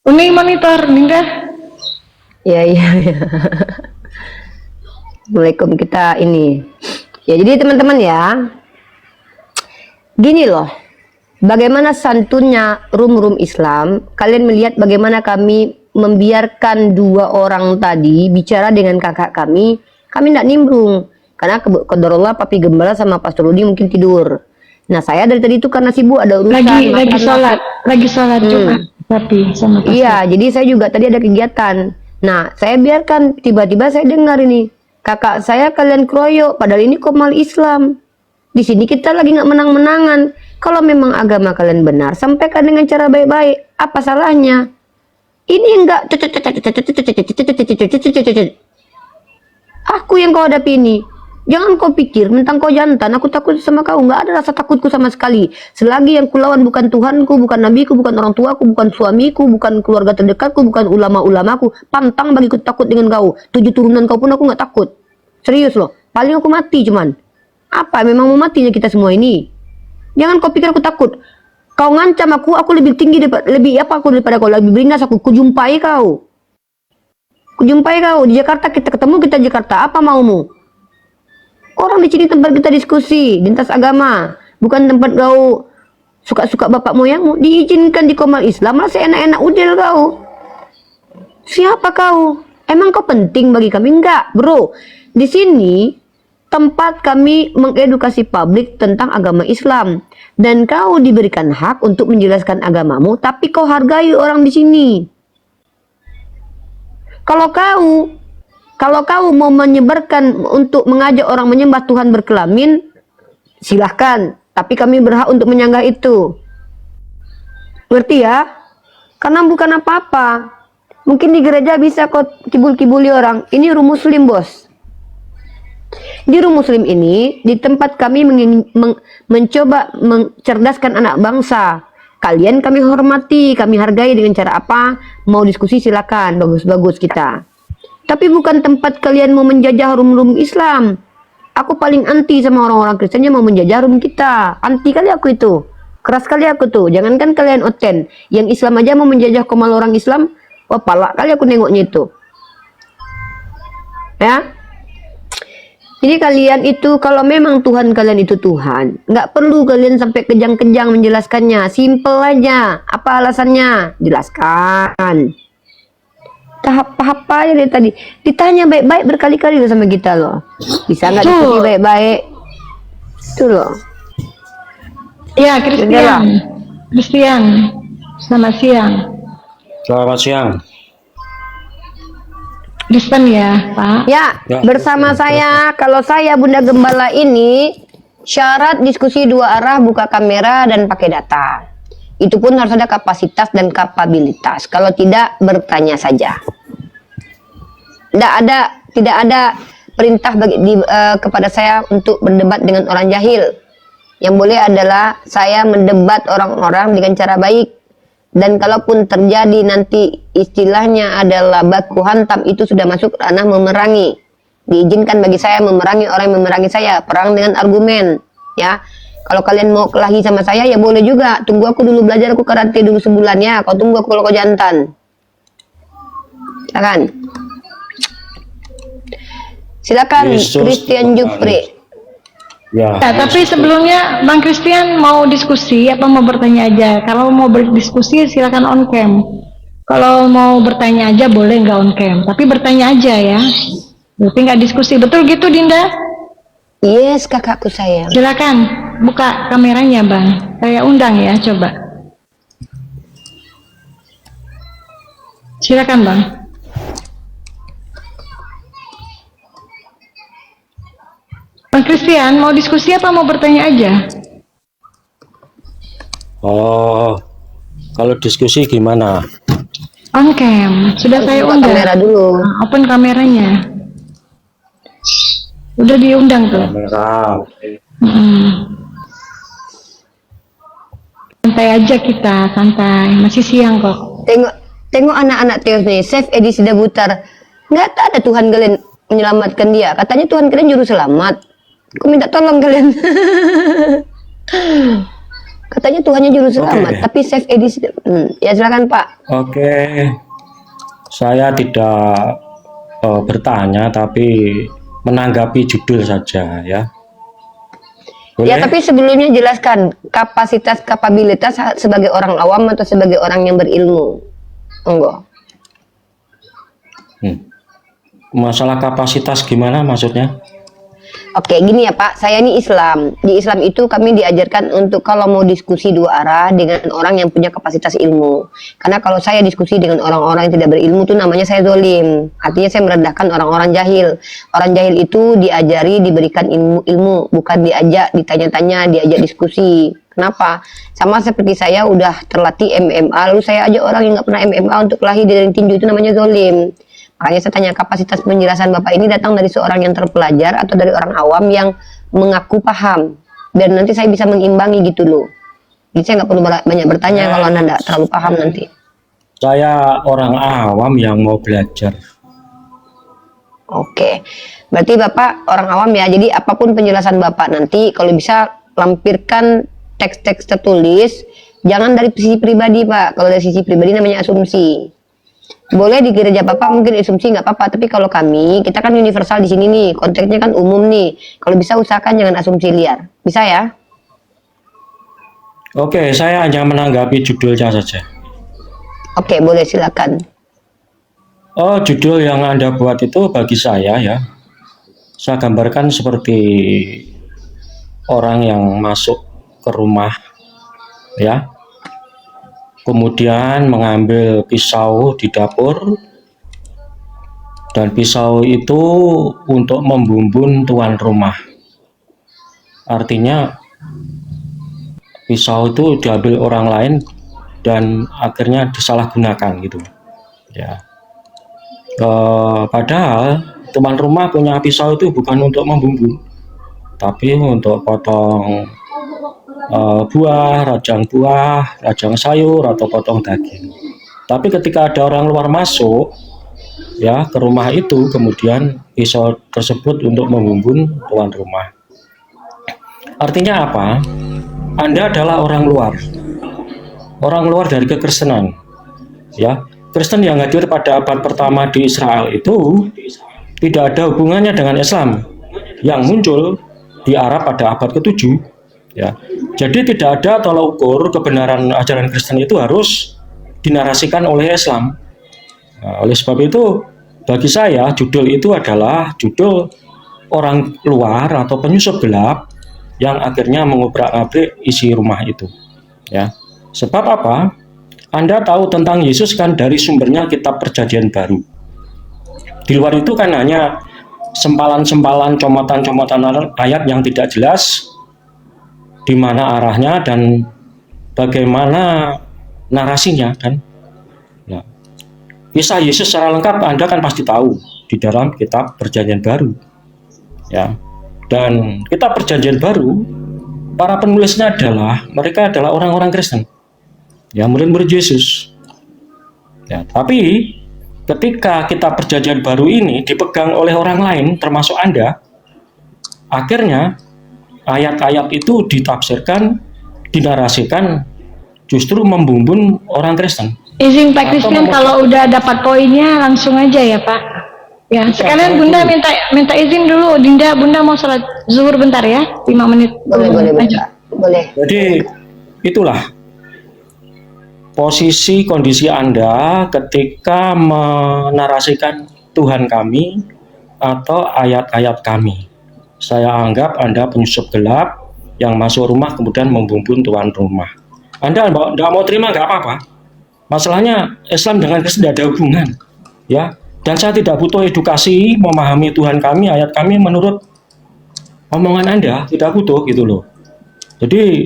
Speaker 3: Uni monitor Dinda.
Speaker 4: ya. Assalamualaikum kita ini. Ya jadi teman-teman ya. Gini loh. Bagaimana santunnya room Islam. Kalian melihat bagaimana kami membiarkan dua orang tadi bicara dengan kakak kami. Kami tidak nimbrung. Karena qadarullah Papi Gembala sama Pastor Rudi mungkin tidur. Nah saya dari tadi itu karena sibuk ada urusan.
Speaker 3: Lagi sholat Jumat. Tapi sama pastor.
Speaker 4: Iya, jadi saya juga tadi ada kegiatan. Nah, saya biarkan tiba-tiba saya dengar ini kakak saya kalian keroyok, padahal ini Komal Islam. Di sini kita lagi nggak menang-menangan. Kalau memang agama kalian benar, sampaikan dengan cara baik-baik. Apa salahnya? Ini enggak. Aku yang kau hadapi ini. Jangan kau pikir mentang kau jantan, aku takut sama kau. Nggak ada rasa takutku sama sekali. Selagi yang kulawan bukan Tuhanku, bukan nabiku, bukan orang tuaku, bukan suamiku, bukan keluarga terdekatku, bukan ulama-ulamaku, pantang bagiku takut dengan kau. 7 turunan kau pun aku nggak takut. Serius loh. Paling aku mati cuman. Apa memang mau matinya kita semua ini? Jangan kau pikir aku takut. Kau ngancam aku lebih tinggi daripada kau, lebih beringas aku. Kujumpai kau. Kujumpai kau di Jakarta, kita ketemu, kita Jakarta. Apa maumu? Orang di sini tempat kita diskusi lintas agama, bukan tempat kau suka-suka bapak moyangmu. Diizinkan di Komal Islam, malah seenak-enak udel kau. Siapa kau? Emang kau penting bagi kami? Enggak, bro. Di sini tempat kami mengedukasi publik tentang agama Islam, dan kau diberikan hak untuk menjelaskan agamamu, tapi kau hargai orang di sini. Kalau kau mau menyebarkan untuk mengajak orang menyembah Tuhan berkelamin, silahkan. Tapi kami berhak untuk menyanggah itu. Ngerti ya? Karena bukan apa-apa. Mungkin di gereja bisa kau kibul-kibuli orang. Ini room Muslim, bos. Di room Muslim ini, di tempat kami mencoba mencerdaskan anak bangsa. Kalian kami hormati, kami hargai dengan cara apa? Mau diskusi silakan, bagus-bagus kita. Tapi bukan tempat kalian mau menjajah room Islam. Aku paling anti sama orang-orang Kristen yang mau menjajah room kita. Anti kali aku itu. Keras kali aku tuh. Jangankan kalian oten. Yang Islam aja mau menjajah Komal orang Islam. Wah, palak kali aku nengoknya itu. Ya. Jadi kalian itu, kalau memang Tuhan kalian itu Tuhan, nggak perlu kalian sampai kejang-kejang menjelaskannya. Simple aja. Apa alasannya? Jelaskan. apa aja dari tadi. Ditanya baik-baik berkali-kali loh sama kita loh. Bisa nggak diskusi baik-baik? Itu loh.
Speaker 3: Ya, Christian. Selamat siang.
Speaker 6: Selamat siang.
Speaker 3: Kristen ya, Pak.
Speaker 4: Ya,
Speaker 6: Ya,
Speaker 4: bersama saya, kalau saya Bunda Gembala ini, syarat diskusi dua arah, buka kamera dan pakai data. Itu pun harus ada kapasitas dan kapabilitas. Kalau tidak, bertanya saja. Tidak ada perintah kepada saya untuk berdebat dengan orang jahil. Yang boleh adalah saya mendebat orang-orang dengan cara baik. Dan kalaupun terjadi nanti istilahnya adalah baku hantam, itu sudah masuk ranah memerangi. Diizinkan bagi saya memerangi orang yang memerangi saya, perang dengan argumen, ya. Kalau kalian mau kelahi sama saya ya boleh juga. Tunggu aku dulu, belajar aku karate dulu sebulan ya. Kau tunggu aku kalau kau jantan. Silakan. Silakan
Speaker 6: Yesus
Speaker 4: Christian
Speaker 6: Tuhan.
Speaker 4: Jupri.
Speaker 6: Ya.
Speaker 3: Ya, tapi sebelumnya Bang Christian mau diskusi apa mau bertanya aja? Kalau mau berdiskusi silakan on cam. Kalau mau bertanya aja boleh nggak on cam, tapi bertanya aja ya. Berarti nggak diskusi, betul gitu Dinda?
Speaker 4: Yes, kakakku sayang.
Speaker 3: Silakan buka kameranya Bang. Saya undang ya, coba. Silakan Bang. Bang Christian mau diskusi apa mau bertanya aja?
Speaker 6: Oh, kalau diskusi gimana?
Speaker 3: On cam, sudah saya
Speaker 4: Buka
Speaker 3: undang.
Speaker 4: kamera dulu.
Speaker 3: Open kameranya. Udah diundang tuh.
Speaker 6: Kamera.
Speaker 3: Santai aja kita, santai. Masih siang kok.
Speaker 4: Tengok anak-anak Teos nih, Chef Edi Sidabutar. Nggak ada Tuhan kalian menyelamatkan dia. Katanya Tuhan kalian juru selamat. Aku minta tolong kalian. Katanya Tuhannya juru selamat,
Speaker 6: Oke.
Speaker 4: tapi Chef Edi ya silakan Pak.
Speaker 6: Oke. Saya tidak bertanya tapi menanggapi judul saja ya. Boleh?
Speaker 4: Ya tapi sebelumnya jelaskan kapasitas kapabilitas sebagai orang awam atau sebagai orang yang berilmu. Monggo.
Speaker 6: Masalah kapasitas gimana maksudnya?
Speaker 4: Oke, gini ya Pak, saya ini Islam. Di Islam itu kami diajarkan untuk kalau mau diskusi dua arah dengan orang yang punya kapasitas ilmu. Karena kalau saya diskusi dengan orang-orang yang tidak berilmu itu namanya saya zolim. Artinya saya merendahkan orang-orang jahil. Orang jahil itu diajari, diberikan ilmu, bukan diajak, ditanya-tanya, diajak diskusi. Kenapa? Sama seperti saya udah terlatih MMA, lalu saya ajak orang yang nggak pernah MMA untuk kelahi dari tinju, itu namanya zolim. Makanya saya tanya, kapasitas penjelasan Bapak ini datang dari seorang yang terpelajar atau dari orang awam yang mengaku paham, biar nanti saya bisa mengimbangi gitu loh. Jadi saya nggak perlu banyak bertanya kalau Anda nggak terlalu paham nanti.
Speaker 6: Saya orang awam yang mau belajar.
Speaker 4: Oke, berarti Bapak orang awam ya. Jadi apapun penjelasan Bapak nanti kalau bisa lampirkan teks-teks tertulis, jangan dari sisi pribadi Pak. Kalau dari sisi pribadi namanya asumsi. Boleh di gereja Bapak mungkin asumsi nggak apa-apa, tapi kalau kami, kita kan universal di sini nih, konteksnya kan umum nih. Kalau bisa usahakan jangan asumsi liar. Bisa ya?
Speaker 6: Oke, saya hanya menanggapi judulnya saja.
Speaker 4: Oke, boleh silakan.
Speaker 6: Oh, judul yang Anda buat itu bagi saya ya, saya gambarkan seperti orang yang masuk ke rumah ya, kemudian mengambil pisau di dapur, dan pisau itu untuk membumbun tuan rumah. Artinya pisau itu diambil orang lain dan akhirnya disalahgunakan gitu ya. Padahal tuan rumah punya pisau itu bukan untuk membumbun, tapi untuk potong buah, rajang sayur atau potong daging. Tapi ketika ada orang luar masuk ya ke rumah itu, kemudian pisau tersebut untuk membumbun tuan rumah. Artinya apa? Anda adalah orang luar dari kekristenan ya. Kristen yang hadir pada abad pertama di Israel itu tidak ada hubungannya dengan Islam yang muncul di Arab pada abad ke-7 ya. Jadi tidak ada tolak ukur kebenaran ajaran Kristen itu harus dinarasikan oleh Islam. Nah, oleh sebab itu, bagi saya judul itu adalah judul orang luar atau penyusup gelap yang akhirnya mengobrak-abrik isi rumah itu. Ya, sebab apa? Anda tahu tentang Yesus kan dari sumbernya kitab Perjanjian Baru. Di luar itu kan hanya sempalan-sempalan, comotan-comotan ayat yang tidak jelas di mana arahnya dan bagaimana narasinya kan. Nah, kisah Yesus secara lengkap Anda kan pasti tahu di dalam kitab Perjanjian Baru. Ya. Dan kitab Perjanjian Baru, para penulisnya mereka adalah orang-orang Kristen. Ya, murid-murid Yesus. Ya, tapi ketika kitab Perjanjian Baru ini dipegang oleh orang lain termasuk Anda, akhirnya ayat-ayat itu ditafsirkan, dinarasikan justru membumbun orang Kristen.
Speaker 3: Izin Pak Christian, kalau udah dapat poinnya langsung aja ya Pak. Ya, sekalian Bunda minta izin dulu. Bunda mau sholat zuhur bentar ya, 5 menit.
Speaker 4: Boleh, boleh.
Speaker 6: Jadi itulah posisi kondisi Anda ketika menarasikan Tuhan kami atau ayat-ayat kami. Saya anggap Anda penyusup gelap yang masuk rumah kemudian membumbun tuan rumah. Anda tidak mau terima nggak apa-apa. Masalahnya Islam dengan Kristen tidak ada hubungan, ya. Dan saya tidak butuh edukasi memahami Tuhan kami, ayat kami menurut omongan Anda, tidak butuh gitu loh. Jadi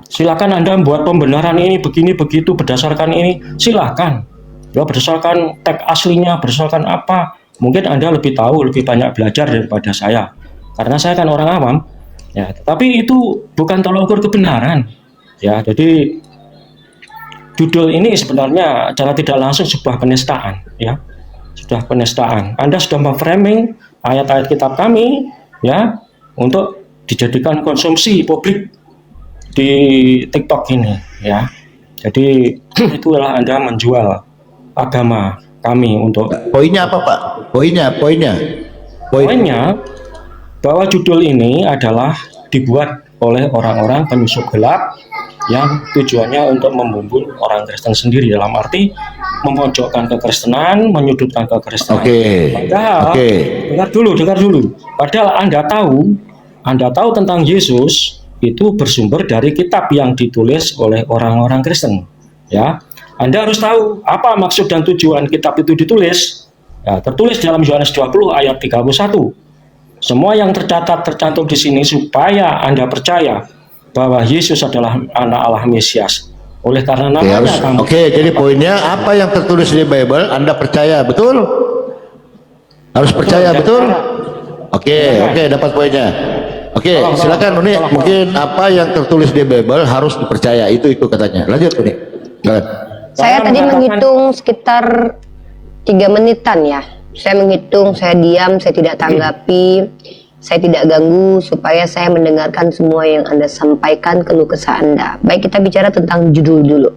Speaker 6: silakan Anda membuat pembenaran ini begini begitu berdasarkan ini, silakan. Ya, berdasarkan teks aslinya, berdasarkan apa? Mungkin Anda lebih tahu, lebih banyak belajar daripada saya. Karena saya kan orang awam. Ya, tapi itu bukan tolak ukur kebenaran. Ya, jadi judul ini sebenarnya secara tidak langsung sebuah penistaan, ya. Sudah penistaan. Anda sudah memframing ayat-ayat kitab kami, ya, untuk dijadikan konsumsi publik di TikTok ini, ya. Jadi itulah Anda menjual agama kami untuk.
Speaker 7: Poinnya apa Pak? Poinnya
Speaker 6: bahwa judul ini adalah dibuat oleh orang-orang penyusup gelap yang tujuannya untuk membumbun orang Kristen sendiri, dalam arti memojokkan kekristenan, menyudutkan kekristenan. Padahal, dengar dulu. Padahal Anda tahu tentang Yesus itu bersumber dari kitab yang ditulis oleh orang-orang Kristen. Ya, Anda harus tahu apa maksud dan tujuan kitab itu ditulis. Ya, tertulis dalam Yohanes 20 ayat 31. Semua yang tercantum di sini supaya Anda percaya bahwa Yesus adalah anak Allah Mesias. Oleh karena namanya
Speaker 7: jadi poinnya apa yang tertulis di Bible Anda percaya, betul? Harus percaya, betul? Oke, dapat poinnya. Silakan Uni. Mungkin apa yang tertulis di Bible harus dipercaya, itu katanya. Lanjut Uni.
Speaker 4: Saya tadi menghitung sekitar 3 menitan ya. Saya menghitung, saya diam, saya tidak tanggapi, saya tidak ganggu, supaya saya mendengarkan semua yang Anda sampaikan, keluh kesah Anda. Baik, kita bicara tentang judul dulu.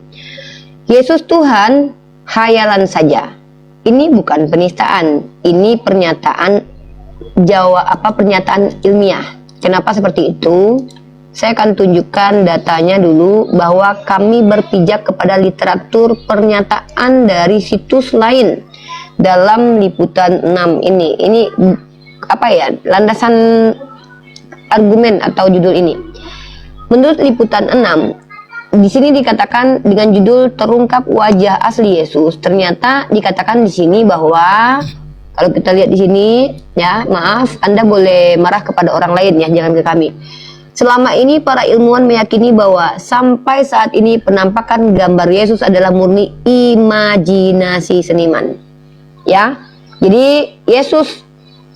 Speaker 4: Yesus Tuhan, hayalan saja. Ini bukan penistaan, ini pernyataan pernyataan ilmiah. Kenapa seperti itu? Saya akan tunjukkan datanya dulu, bahwa kami berpijak kepada literatur pernyataan dari situs lain dalam liputan 6 ini. Ini apa ya, landasan argumen atau judul ini. Menurut liputan 6, di sini dikatakan dengan judul terungkap wajah asli Yesus. Ternyata dikatakan di sini bahwa kalau kita lihat di sini, ya, maaf, Anda boleh marah kepada orang lain ya, jangan ke kami. Selama ini para ilmuwan meyakini bahwa sampai saat ini penampakan gambar Yesus adalah murni imajinasi seniman. Ya, jadi Yesus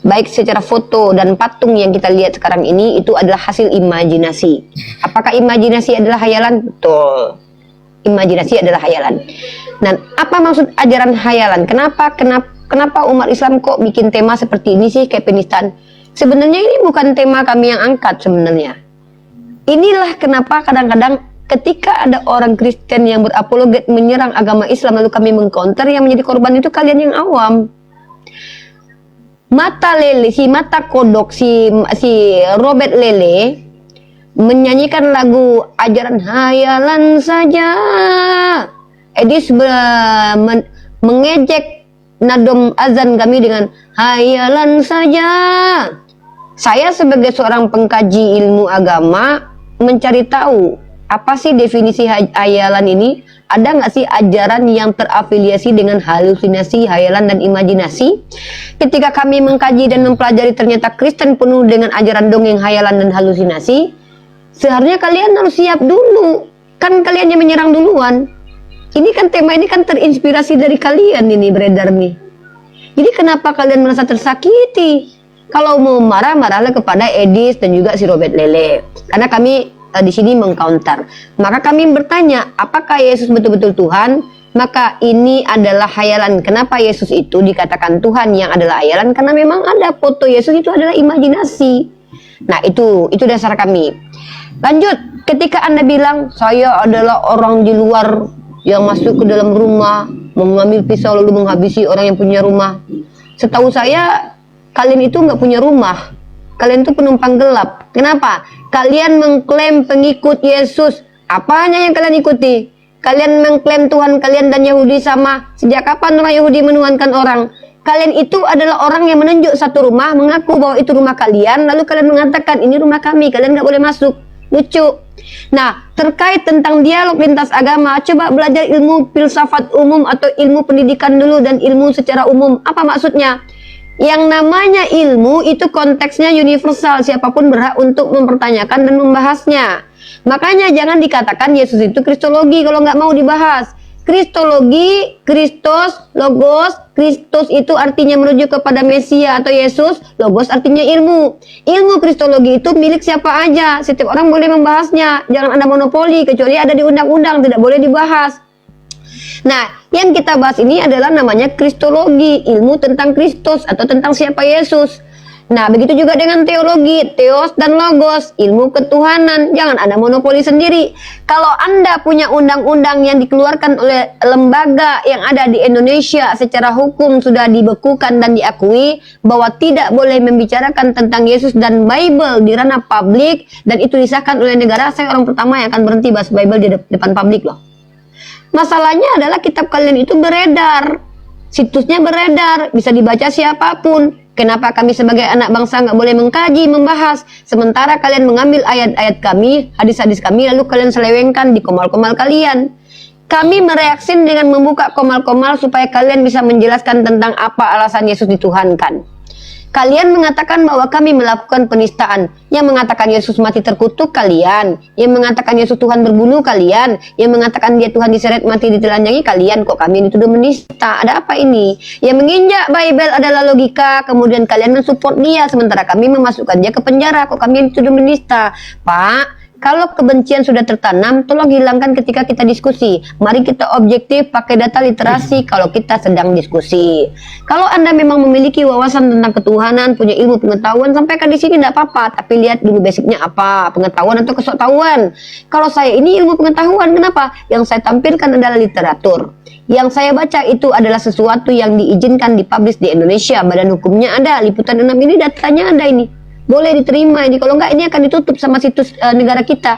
Speaker 4: baik secara foto dan patung yang kita lihat sekarang ini itu adalah hasil imajinasi. Apakah imajinasi adalah hayalan? Betul. Imajinasi adalah hayalan. Dan apa maksud ajaran hayalan? Kenapa umat Islam kok bikin tema seperti ini sih, kayak penistaan? Sebenarnya ini bukan tema kami yang angkat sebenarnya. Inilah kenapa kadang-kadang ketika ada orang Kristen yang berapologet menyerang agama Islam lalu kami mengcounter, yang menjadi korban itu kalian yang awam. Mata kodok si Robert Lele menyanyikan lagu ajaran hayalan saja. Edis mengejek nadom azan kami dengan hayalan saja. Saya sebagai seorang pengkaji ilmu agama mencari tahu apa sih definisi hayalan ini? Ada nggak sih ajaran yang terafiliasi dengan halusinasi, hayalan, dan imajinasi? Ketika kami mengkaji dan mempelajari ternyata Kristen penuh dengan ajaran dongeng, hayalan, dan halusinasi, seharusnya kalian harus siap dulu. Kan kalian yang menyerang duluan. Ini kan tema ini kan terinspirasi dari kalian ini beredar nih. Jadi kenapa kalian merasa tersakiti? Kalau mau marah, marahlah kepada Edis dan juga si Robert Lele. Karena kami di sini mengcounter. Maka kami bertanya, apakah Yesus betul-betul Tuhan? Maka ini adalah hayalan. Kenapa Yesus itu dikatakan Tuhan yang adalah hayalan? Karena memang ada foto Yesus itu adalah imajinasi. Nah, itu dasar kami. Lanjut, ketika Anda bilang saya adalah orang di luar yang masuk ke dalam rumah, mengambil pisau lalu menghabisi orang yang punya rumah. Setahu saya, kalian itu nggak punya rumah. Kalian itu penumpang gelap. Kenapa? Kalian mengklaim pengikut Yesus. Apanya yang kalian ikuti? Kalian mengklaim Tuhan kalian dan Yahudi sama. Sejak kapan orang Yahudi menuhankan orang? Kalian itu adalah orang yang menunjuk satu rumah, mengaku bahwa itu rumah kalian, lalu kalian mengatakan ini rumah kami, kalian nggak boleh masuk. Lucu. Nah, terkait tentang dialog lintas agama, coba belajar ilmu filsafat umum atau ilmu pendidikan dulu dan ilmu secara umum. Apa maksudnya? Yang namanya ilmu itu konteksnya universal, siapapun berhak untuk mempertanyakan dan membahasnya. Makanya jangan dikatakan Yesus itu kristologi kalau nggak mau dibahas. Kristologi, Kristus, Logos, Kristus itu artinya menuju kepada Mesia atau Yesus, Logos artinya ilmu. Ilmu kristologi itu milik siapa aja, setiap orang boleh membahasnya. Jangan ada monopoli, kecuali ada di undang-undang, tidak boleh dibahas. Nah, yang kita bahas ini adalah namanya kristologi, ilmu tentang Kristus atau tentang siapa Yesus. Nah, begitu juga dengan teologi, teos dan logos, ilmu ketuhanan. Jangan ada monopoli sendiri. Kalau Anda punya undang-undang yang dikeluarkan oleh lembaga yang ada di Indonesia secara hukum sudah dibekukan dan diakui bahwa tidak boleh membicarakan tentang Yesus dan Bible di ranah publik, dan itu disahkan oleh negara, saya orang pertama yang akan berhenti bahas Bible di depan publik loh. Masalahnya adalah kitab kalian itu beredar, situsnya beredar, bisa dibaca siapapun. Kenapa kami sebagai anak bangsa nggak boleh mengkaji, membahas, sementara kalian mengambil ayat-ayat kami, hadis-hadis kami, lalu kalian selewengkan di komal-komal kalian. Kami mereaksi dengan membuka komal-komal supaya kalian bisa menjelaskan tentang apa alasan Yesus dituhankan. Kalian mengatakan bahwa kami melakukan penistaan. Yang mengatakan Yesus mati terkutuk kalian. Yang mengatakan Yesus Tuhan berbunuh kalian. Yang mengatakan dia Tuhan diseret mati ditelanjangi kalian. Kok kami dituduh menista? Ada apa ini? Yang menginjak Bible adalah logika. Kemudian kalian mensupport dia. Sementara kami memasukkan dia ke penjara. Kok kami dituduh menista? Pak, kalau kebencian sudah tertanam, tolong hilangkan ketika kita diskusi. Mari kita objektif, pakai data literasi kalau kita sedang diskusi. Kalau Anda memang memiliki wawasan tentang ketuhanan, punya ilmu pengetahuan, sampaikan di sini tidak apa-apa. Tapi lihat dulu basicnya apa, pengetahuan atau kesoktahuan. Kalau saya ini ilmu pengetahuan, kenapa? Yang saya tampilkan adalah literatur. Yang saya baca itu adalah sesuatu yang diizinkan dipublish di Indonesia. Badan hukumnya ada, Liputan 6 ini datanya ada ini. Boleh diterima ini, kalau enggak ini akan ditutup sama situs negara kita.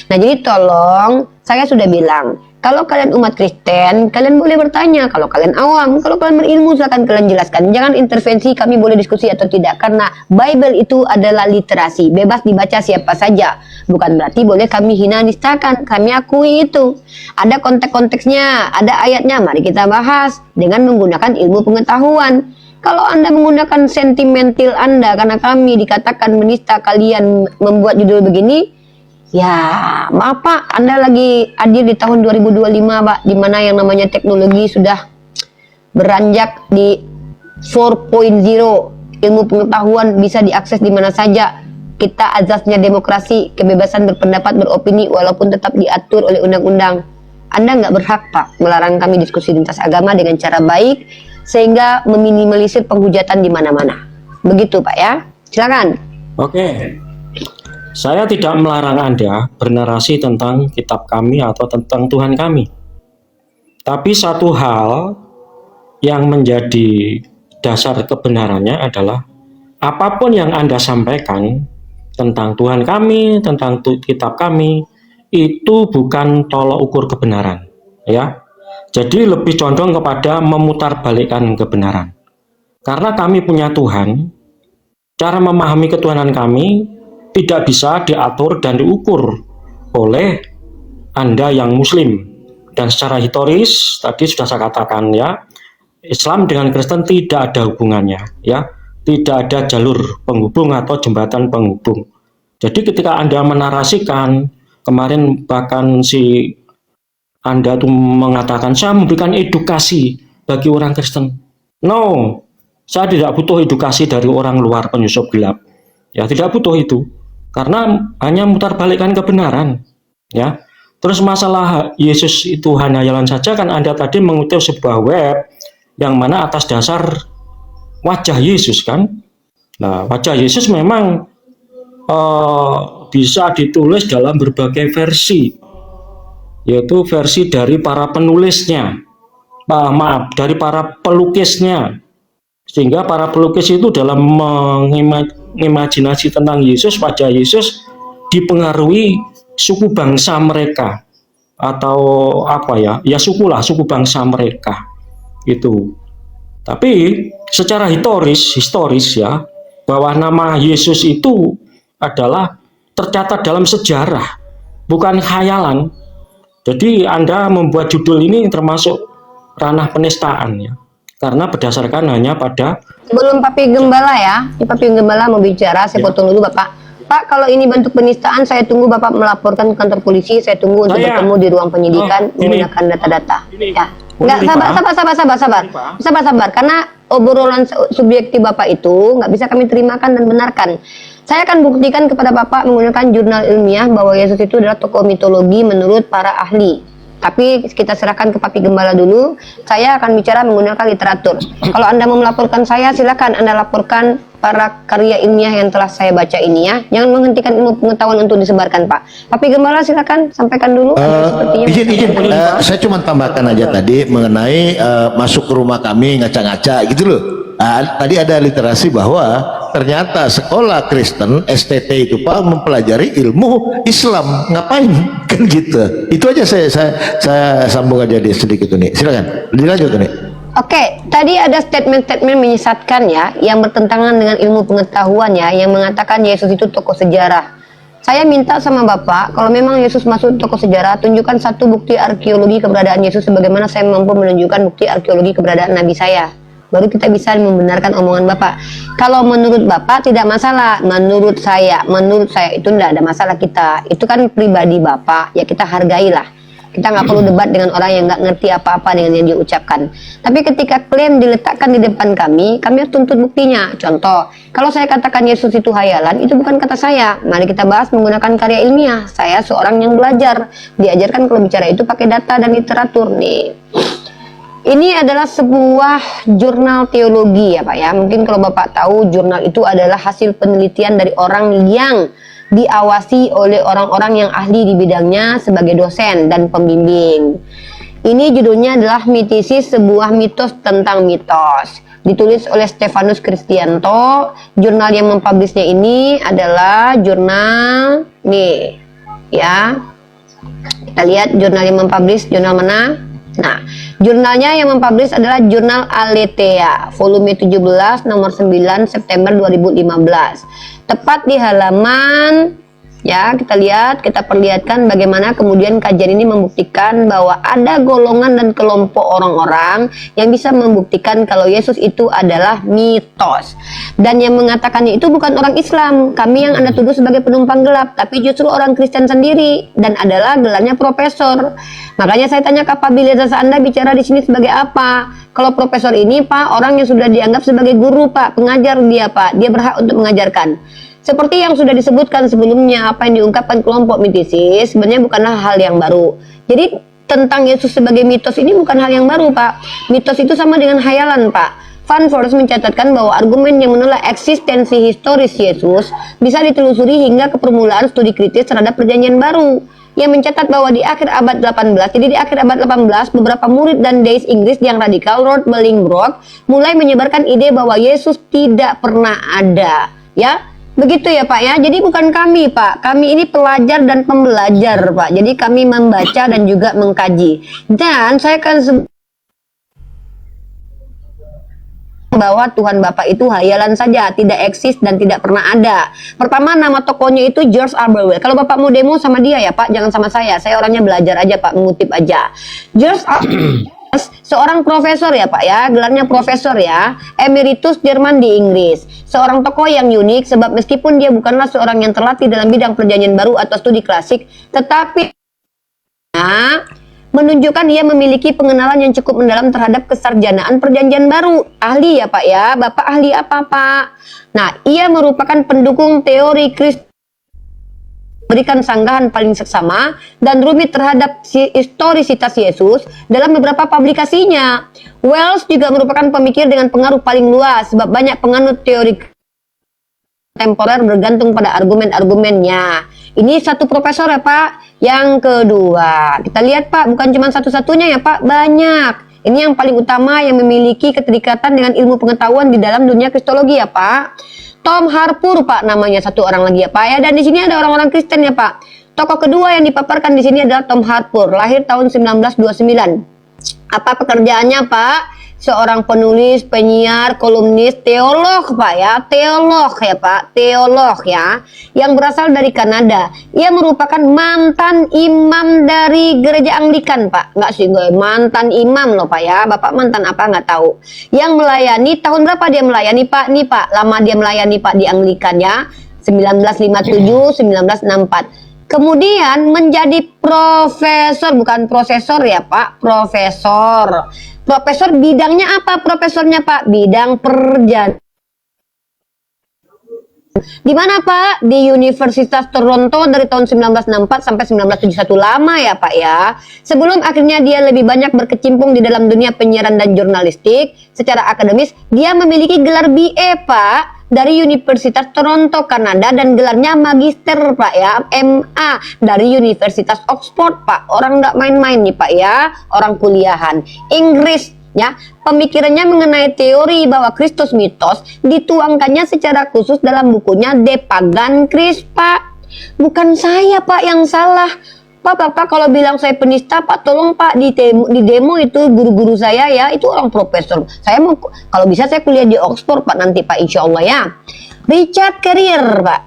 Speaker 4: Nah, jadi tolong, saya sudah bilang, kalau kalian umat Kristen, kalian boleh bertanya. Kalau kalian awam, kalau kalian berilmu, silakan kalian jelaskan. Jangan intervensi, kami boleh diskusi atau tidak, karena Bible itu adalah literasi, bebas dibaca siapa saja. Bukan berarti boleh kami hina nistakan, kami akui itu. Ada konteks-konteksnya, ada ayatnya, mari kita bahas dengan menggunakan ilmu pengetahuan. Kalau Anda menggunakan sentimental Anda karena kami dikatakan menista, kalian membuat judul begini, ya maaf Pak, Anda lagi hadir di tahun 2025 Pak, di mana yang namanya teknologi sudah beranjak di 4.0, ilmu pengetahuan bisa diakses di mana saja. Kita azasnya demokrasi, kebebasan berpendapat, beropini, walaupun tetap diatur oleh undang-undang. Anda nggak berhak Pak melarang kami diskusi lintas agama dengan cara baik, sehingga meminimalisir penghujatan di mana-mana. Begitu Pak ya, silakan.
Speaker 6: Oke, saya tidak melarang Anda bernarasi tentang kitab kami atau tentang Tuhan kami. Tapi satu hal yang menjadi dasar kebenarannya adalah apapun yang Anda sampaikan tentang Tuhan kami, tentang kitab kami, itu bukan tolok ukur kebenaran, ya. Jadi lebih condong kepada memutarbalikkan kebenaran. Karena kami punya Tuhan, cara memahami ketuhanan kami tidak bisa diatur dan diukur oleh Anda yang Muslim. Dan secara historis, tadi sudah saya katakan ya, Islam dengan Kristen tidak ada hubungannya, ya, tidak ada jalur penghubung atau jembatan penghubung. Jadi ketika Anda menarasikan, kemarin bahkan si Anda tuh mengatakan saya memberikan edukasi bagi orang Kristen. No, saya tidak butuh edukasi dari orang luar penyusup gelap. Ya, tidak butuh itu. Karena hanya mutarbalikkan kebenaran. Ya. Terus masalah Yesus itu hanya hayalan saja, kan Anda tadi mengutip sebuah web yang mana atas dasar wajah Yesus kan. Nah, wajah Yesus memang bisa ditulis dalam berbagai versi. Yaitu versi dari para penulisnya, dari para pelukisnya, sehingga para pelukis itu dalam mengimajinasi tentang Yesus, wajah Yesus dipengaruhi suku bangsa mereka atau apa ya, suku bangsa mereka itu. Tapi secara historis ya, bahwa nama Yesus itu adalah tercatat dalam sejarah, bukan khayalan. Jadi Anda membuat judul ini termasuk ranah penistaan ya, karena berdasarkan hanya pada.
Speaker 4: Sebelum Papi Gembala ya, ini Papi Gembala mau bicara, saya potong dulu Bapak. Pak, kalau ini bentuk penistaan, saya tunggu Bapak melaporkan ke kantor polisi, saya tunggu untuk bertemu di ruang penyidikan menggunakan data-data. Ya. Enggak, sabar, karena obrolan subjektif Bapak itu nggak bisa kami terimakan dan benarkan. Saya akan buktikan kepada Bapak menggunakan jurnal ilmiah bahwa Yesus itu adalah tokoh mitologi menurut para ahli. Tapi kita serahkan ke Papi Gembala dulu. Saya akan bicara menggunakan literatur. Kalau Anda mau melaporkan saya, silakan Anda laporkan para karya ilmiah yang telah saya baca ini ya. Jangan menghentikan ilmu pengetahuan untuk disebarkan, Pak. Papi Gembala silakan sampaikan dulu.
Speaker 7: Izin, saya cuma tambahkan aja tadi mengenai masuk ke rumah kami ngaca-ngaca gitu loh. Tadi ada literasi bahwa ternyata sekolah Kristen STT itu Pak mempelajari ilmu Islam, ngapain kan gitu. Itu aja saya sambung aja di sedikit ini. Silakan dilanjut ini.
Speaker 4: Oke, tadi ada statement-statement menyesatkan ya, yang bertentangan dengan ilmu pengetahuan ya, yang mengatakan Yesus itu tokoh sejarah. Saya minta sama Bapak, kalau memang Yesus masuk tokoh sejarah, tunjukkan satu bukti arkeologi keberadaan Yesus sebagaimana saya mampu menunjukkan bukti arkeologi keberadaan Nabi saya. Baru kita bisa membenarkan omongan Bapak. Kalau menurut Bapak tidak masalah, menurut saya itu tidak ada masalah kita. Itu kan pribadi Bapak, ya kita hargailah. Kita nggak perlu debat dengan orang yang nggak ngerti apa-apa dengan yang dia ucapkan. Tapi ketika klaim diletakkan di depan kami harus tuntut buktinya. Contoh, kalau saya katakan Yesus itu hayalan, itu bukan kata saya. Mari kita bahas menggunakan karya ilmiah. Saya seorang yang belajar, diajarkan kalau bicara itu pakai data dan literatur nih. Ini adalah sebuah jurnal teologi ya Pak ya. Mungkin kalau Bapak tahu, jurnal itu adalah hasil penelitian dari orang yang diawasi oleh orang-orang yang ahli di bidangnya sebagai dosen dan pembimbing. Ini judulnya adalah Mitisis, sebuah mitos tentang mitos. Ditulis oleh Stefanus Kristianto. Jurnal yang mempublishnya ini adalah jurnal nih ya. Kita lihat jurnal yang mempublish, jurnal mana? Nah, jurnalnya yang mempublish adalah Jurnal Aletheia, volume 17, nomor 9, September 2015. Tepat di halaman, ya kita lihat, kita perlihatkan bagaimana kemudian kajian ini membuktikan bahwa ada golongan dan kelompok orang-orang yang bisa membuktikan kalau Yesus itu adalah mitos. Dan yang mengatakannya itu bukan orang Islam, kami yang Anda tuduh sebagai penumpang gelap, tapi justru orang Kristen sendiri, dan adalah gelarnya profesor. Makanya saya tanya kapabilitas Anda bicara di sini sebagai apa? Kalau profesor ini Pak, orang yang sudah dianggap sebagai guru Pak, pengajar dia Pak, dia berhak untuk mengajarkan. Seperti yang sudah disebutkan sebelumnya, apa yang diungkapkan kelompok mitisis sebenarnya bukanlah hal yang baru. Jadi tentang Yesus sebagai mitos ini bukan hal yang baru Pak. Mitos itu sama dengan khayalan Pak. Van Voorst mencatatkan bahwa argumen yang menolak eksistensi historis Yesus bisa ditelusuri hingga ke permulaan studi kritis terhadap perjanjian baru, yang mencatat bahwa di akhir abad 18, jadi di akhir abad 18, beberapa murid dan deis Inggris yang radikal, Lord Bolingbroke, mulai menyebarkan ide bahwa Yesus tidak pernah ada. Ya, Begitu ya Pak ya. Jadi bukan kami Pak. Kami ini pelajar dan pembelajar Pak. Jadi kami membaca dan juga mengkaji. Dan saya akan bahwa Tuhan Bapa itu hayalan saja, tidak eksis dan tidak pernah ada. Pertama, nama tokohnya itu George Orwell. Kalau Bapak mau demo sama dia ya Pak, jangan sama saya. Saya orangnya belajar aja Pak, mengutip aja. George seorang profesor ya Pak ya, gelarnya profesor ya, emeritus Jerman di Inggris. Seorang tokoh yang unik sebab meskipun dia bukanlah seorang yang terlatih dalam bidang perjanjian baru atau studi klasik, tetapi menunjukkan ia memiliki pengenalan yang cukup mendalam terhadap kesarjanaan perjanjian baru. Ahli ya Pak ya, Bapak ahli apa Pak? Nah, ia merupakan pendukung teori Kristus, berikan sanggahan paling seksama dan rumit terhadap historisitas Yesus dalam beberapa publikasinya. Wells juga merupakan pemikir dengan pengaruh paling luas sebab banyak penganut teori kontemporer bergantung pada argumen-argumennya. Ini satu profesor ya Pak. Yang kedua, kita lihat Pak, bukan cuma satu-satunya ya Pak, banyak. Ini yang paling utama yang memiliki keterikatan dengan ilmu pengetahuan di dalam dunia kristologi ya Pak. Tom Harpur Pak namanya, satu orang lagi ya Pak ya. Dan di sini ada orang-orang Kristen ya Pak. Tokoh kedua yang dipaparkan di sini adalah Tom Harpur, lahir tahun 1929. Apa pekerjaannya Pak? Seorang penulis, penyiar, kolumnis, teolog Pak ya, teolog ya Pak, teolog ya, yang berasal dari Kanada. Ia merupakan mantan imam dari gereja Anglikan Pak, nggak sih gue mantan imam loh Pak ya, Bapak mantan apa nggak tahu. Yang melayani, tahun berapa dia melayani Pak? Nih Pak, lama dia melayani Pak di Anglikan ya, 1957, 1964. Kemudian menjadi profesor, bukan prosesor ya Pak, profesor. Profesor bidangnya apa profesornya Pak? Bidang perjanjian. Di mana Pak? Di Universitas Toronto dari tahun 1964 sampai 1971, lama ya Pak ya. Sebelum akhirnya dia lebih banyak berkecimpung di dalam dunia penyiaran dan jurnalistik. Secara akademis, dia memiliki gelar BA Pak dari Universitas Toronto, Kanada, dan gelarnya magister Pak ya, MA dari Universitas Oxford Pak. Orang nggak main-main nih Pak ya, orang kuliahan Inggris ya. Pemikirannya mengenai teori bahwa Kristus mitos dituangkannya secara khusus dalam bukunya De Pagan Christ Pak. Bukan saya Pak yang salah. Bapak kalau bilang saya penista Pak, tolong Pak di demo itu guru-guru saya ya, itu orang profesor. Saya mau kalau bisa saya kuliah di Oxford Pak nanti Pak, insya Allah ya. Richard Carrier Pak.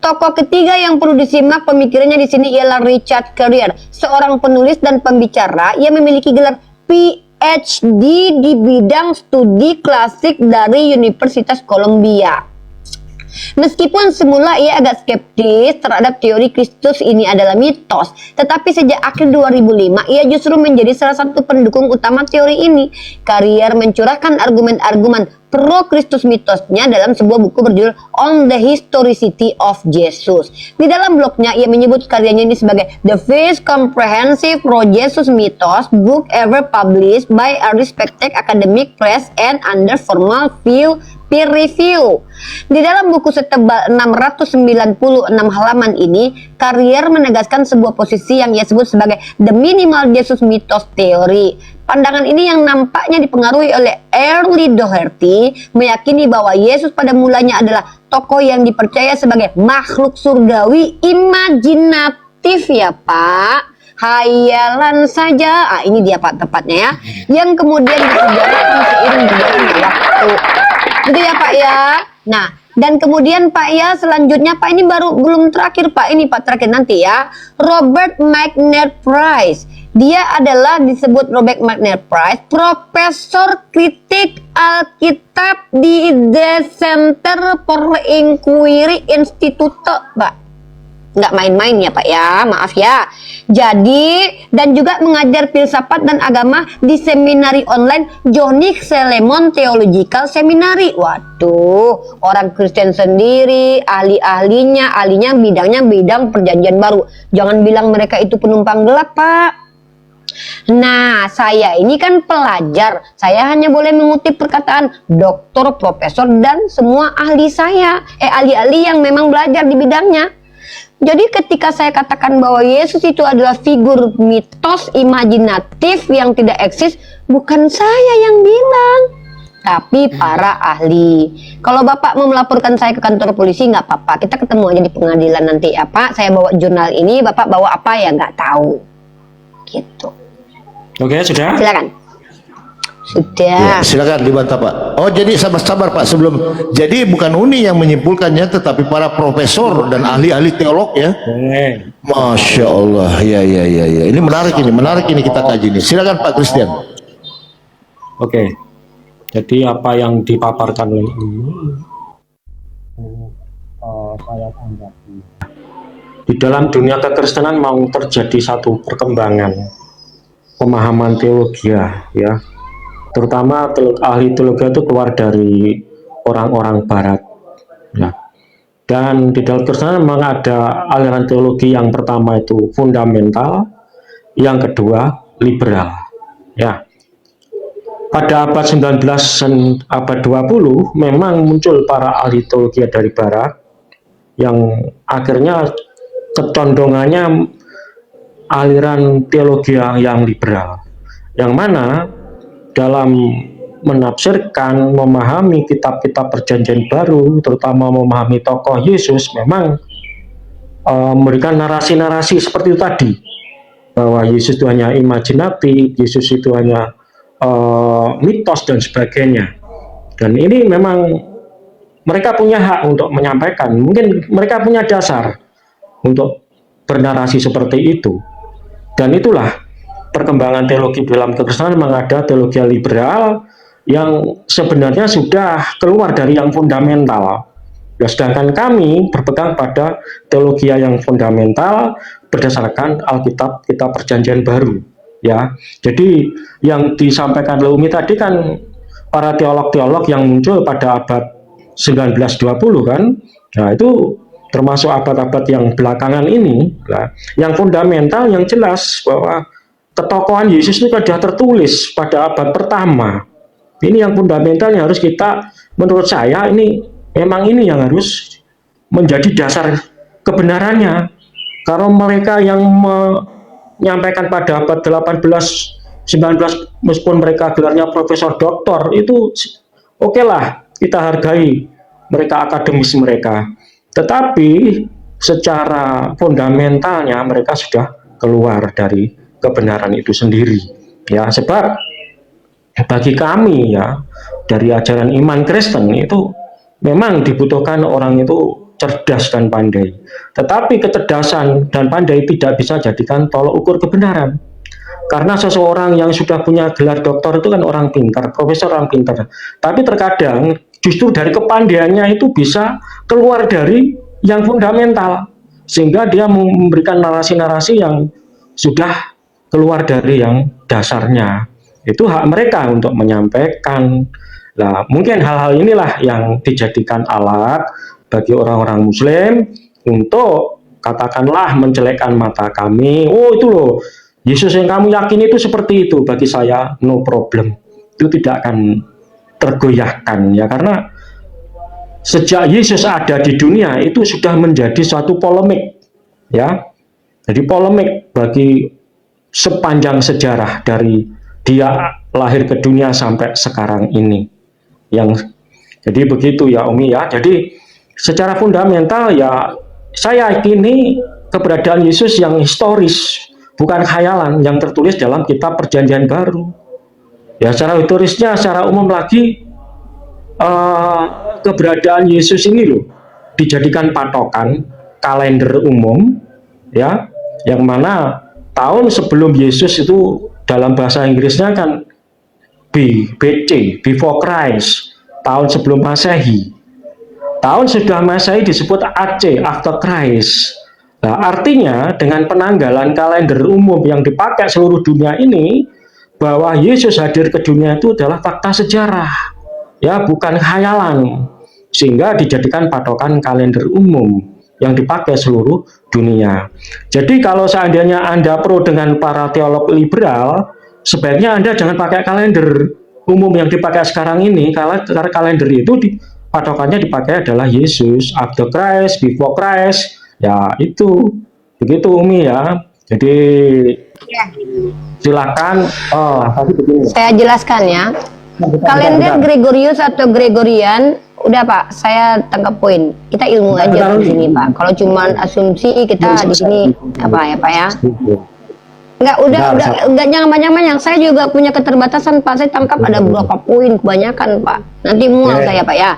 Speaker 4: Tokoh ketiga yang perlu disimak pemikirannya di sini ialah Richard Carrier, seorang penulis dan pembicara. Ia memiliki gelar PhD di bidang studi klasik dari Universitas Columbia. Meskipun semula ia agak skeptis terhadap teori Kristus ini adalah mitos, tetapi sejak akhir 2005 ia justru menjadi salah satu pendukung utama teori ini. Carrier mencurahkan argumen-argumen pro Kristus mitosnya dalam sebuah buku berjudul On the Historicity of Jesus. Di dalam blognya ia menyebut karyanya ini sebagai the first comprehensive pro Jesus mythos book ever published by a respected academic press and under formal peer review. Di dalam buku setebal 696 halaman ini, Carrier menegaskan sebuah posisi yang ia sebut sebagai the minimal Jesus mythos theory. Pandangan ini yang nampaknya dipengaruhi oleh Early Doherty, meyakini bahwa Yesus pada mulanya adalah tokoh yang dipercaya sebagai makhluk surgawi imajinatif ya Pak. Hayalan saja, ini dia Pak tepatnya ya, yang kemudian disejarahkan seiring berjalannya waktu. Gitu ya Pak ya. Nah, dan kemudian Pak ya, selanjutnya Pak ini belum terakhir Pak, ini Pak terakhir nanti ya. Robert McNair Price. Dia adalah disebut Robert McNair Price, profesor kritik Alkitab di The Center for Inquiry Institute Pak. Nggak main-main ya Pak ya, maaf ya. Jadi, dan juga mengajar filsafat dan agama di seminari online Johnny Selemon Theological Seminary. Waduh, orang Kristen sendiri, ahlinya bidangnya bidang perjanjian baru. Jangan bilang mereka itu penumpang gelap Pak. Nah, saya ini kan pelajar. Saya hanya boleh mengutip perkataan doktor, profesor, dan semua ahli saya. Ahli-ahli yang memang belajar di bidangnya. Jadi ketika saya katakan bahwa Yesus itu adalah figur mitos imajinatif yang tidak eksis, bukan saya yang bilang. tapi para ahli. Kalau Bapak mau melaporkan saya ke kantor polisi nggak apa-apa, kita ketemu aja di pengadilan nanti ya Pak. Saya bawa jurnal ini, Bapak bawa apa ya nggak tahu. Gitu.
Speaker 6: Oke, sudah?
Speaker 4: Silakan.
Speaker 7: Ya,
Speaker 4: Sudah.
Speaker 7: silakan dibantah Pak. Oh jadi sabar-sabar Pak sebelum. Jadi bukan Uni yang menyimpulkannya, tetapi para profesor dan ahli-ahli teolog ya.
Speaker 6: Oke.
Speaker 7: Masya Allah, ya. Ini menarik ini kita kaji ini. Silakan Pak Christian.
Speaker 6: Oke. Jadi apa yang dipaparkan oleh ini saya tanggapi. Di dalam dunia kekristenan mau terjadi satu perkembangan pemahaman teologi ya. Terutama ahli teologi itu keluar dari orang-orang barat ya. Dan di dalam kekristenan memang ada aliran teologi, yang pertama itu fundamental, yang kedua liberal ya. Pada abad 19 dan abad 20 memang muncul para ahli teologi dari barat yang akhirnya kecondongannya aliran teologi yang liberal, yang mana dalam menafsirkan, memahami kitab-kitab perjanjian baru, terutama memahami tokoh Yesus, memang memberikan narasi-narasi seperti itu tadi, bahwa Yesus itu hanya imajinatif, Yesus itu hanya mitos dan sebagainya. Dan ini memang mereka punya hak untuk menyampaikan, mungkin mereka punya dasar untuk bernarasi seperti itu. Dan itulah perkembangan teologi dalam kekristenan. Memang ada teologi liberal yang sebenarnya sudah keluar dari yang fundamental. Ya, sedangkan kami berpegang pada teologi yang fundamental berdasarkan Alkitab, kitab perjanjian baru. Ya, jadi yang disampaikan oleh Umi tadi kan para teolog-teolog yang muncul pada abad 19-20 kan, nah itu termasuk abad-abad yang belakangan ini. Nah, yang fundamental yang jelas bahwa ketokohan Yesus itu sudah tertulis pada abad pertama. Ini yang fundamental yang harus kita, menurut saya ini memang ini yang harus menjadi dasar kebenarannya. Karena mereka yang menyampaikan pada abad 18, 19, meskipun mereka gelarnya profesor doktor, itu oke lah, kita hargai mereka, akademis mereka. Tetapi secara fundamentalnya mereka sudah keluar dari kebenaran itu sendiri ya. Sebab bagi kami ya, dari ajaran iman Kristen itu memang dibutuhkan orang itu cerdas dan pandai, tetapi kecerdasan dan pandai tidak bisa jadikan tolok ukur kebenaran. Karena seseorang yang sudah punya gelar doktor itu kan orang pintar, profesor orang pintar, tapi terkadang justru dari kepandaiannya itu bisa keluar dari yang fundamental, sehingga dia memberikan narasi-narasi yang sudah keluar dari yang dasarnya. Itu hak mereka untuk menyampaikan. Nah, mungkin hal-hal inilah yang dijadikan alat bagi orang-orang Muslim untuk katakanlah menjelekkan mata kami. Oh itu loh, Yesus yang kamu yakini itu seperti itu. Bagi saya no problem, itu tidak akan tergoyahkan ya, karena sejak Yesus ada di dunia itu sudah menjadi suatu polemik ya. Jadi polemik bagi sepanjang sejarah dari dia lahir ke dunia sampai sekarang ini. Yang jadi begitu ya Umi ya. Jadi secara fundamental ya saya yakini keberadaan Yesus yang historis, bukan khayalan yang tertulis dalam kitab perjanjian baru. Ya secara historisnya, secara umum lagi keberadaan Yesus ini loh dijadikan patokan kalender umum ya, yang mana tahun sebelum Yesus itu dalam bahasa Inggrisnya kan BC, before Christ, tahun sebelum Masehi. Tahun sudah Masehi disebut AC, after Christ. Nah, artinya dengan penanggalan kalender umum yang dipakai seluruh dunia ini, bahwa Yesus hadir ke dunia itu adalah fakta sejarah, ya bukan khayalan, sehingga dijadikan patokan kalender umum yang dipakai seluruh dunia. Jadi kalau seandainya Anda pro dengan para teolog liberal, sebaiknya Anda jangan pakai kalender umum yang dipakai sekarang ini, karena kalender itu patokannya dipakai adalah Yesus, after Christ, before Christ, ya itu begitu Umi ya. Jadi silakan. Oh, tadi begini.
Speaker 4: Saya jelaskan ya. kalender Gregorius atau Gregorian, udah Pak, saya tangkap poin. Kita ilmu aja di sini Pak. Kalau cuma asumsi kita di sini apa ya Pak ya? Enggak jangan banyak-banyak. Saya juga punya keterbatasan Pak. Saya tangkap ada beberapa poin kebanyakan Pak. Nanti mual saya Pak ya.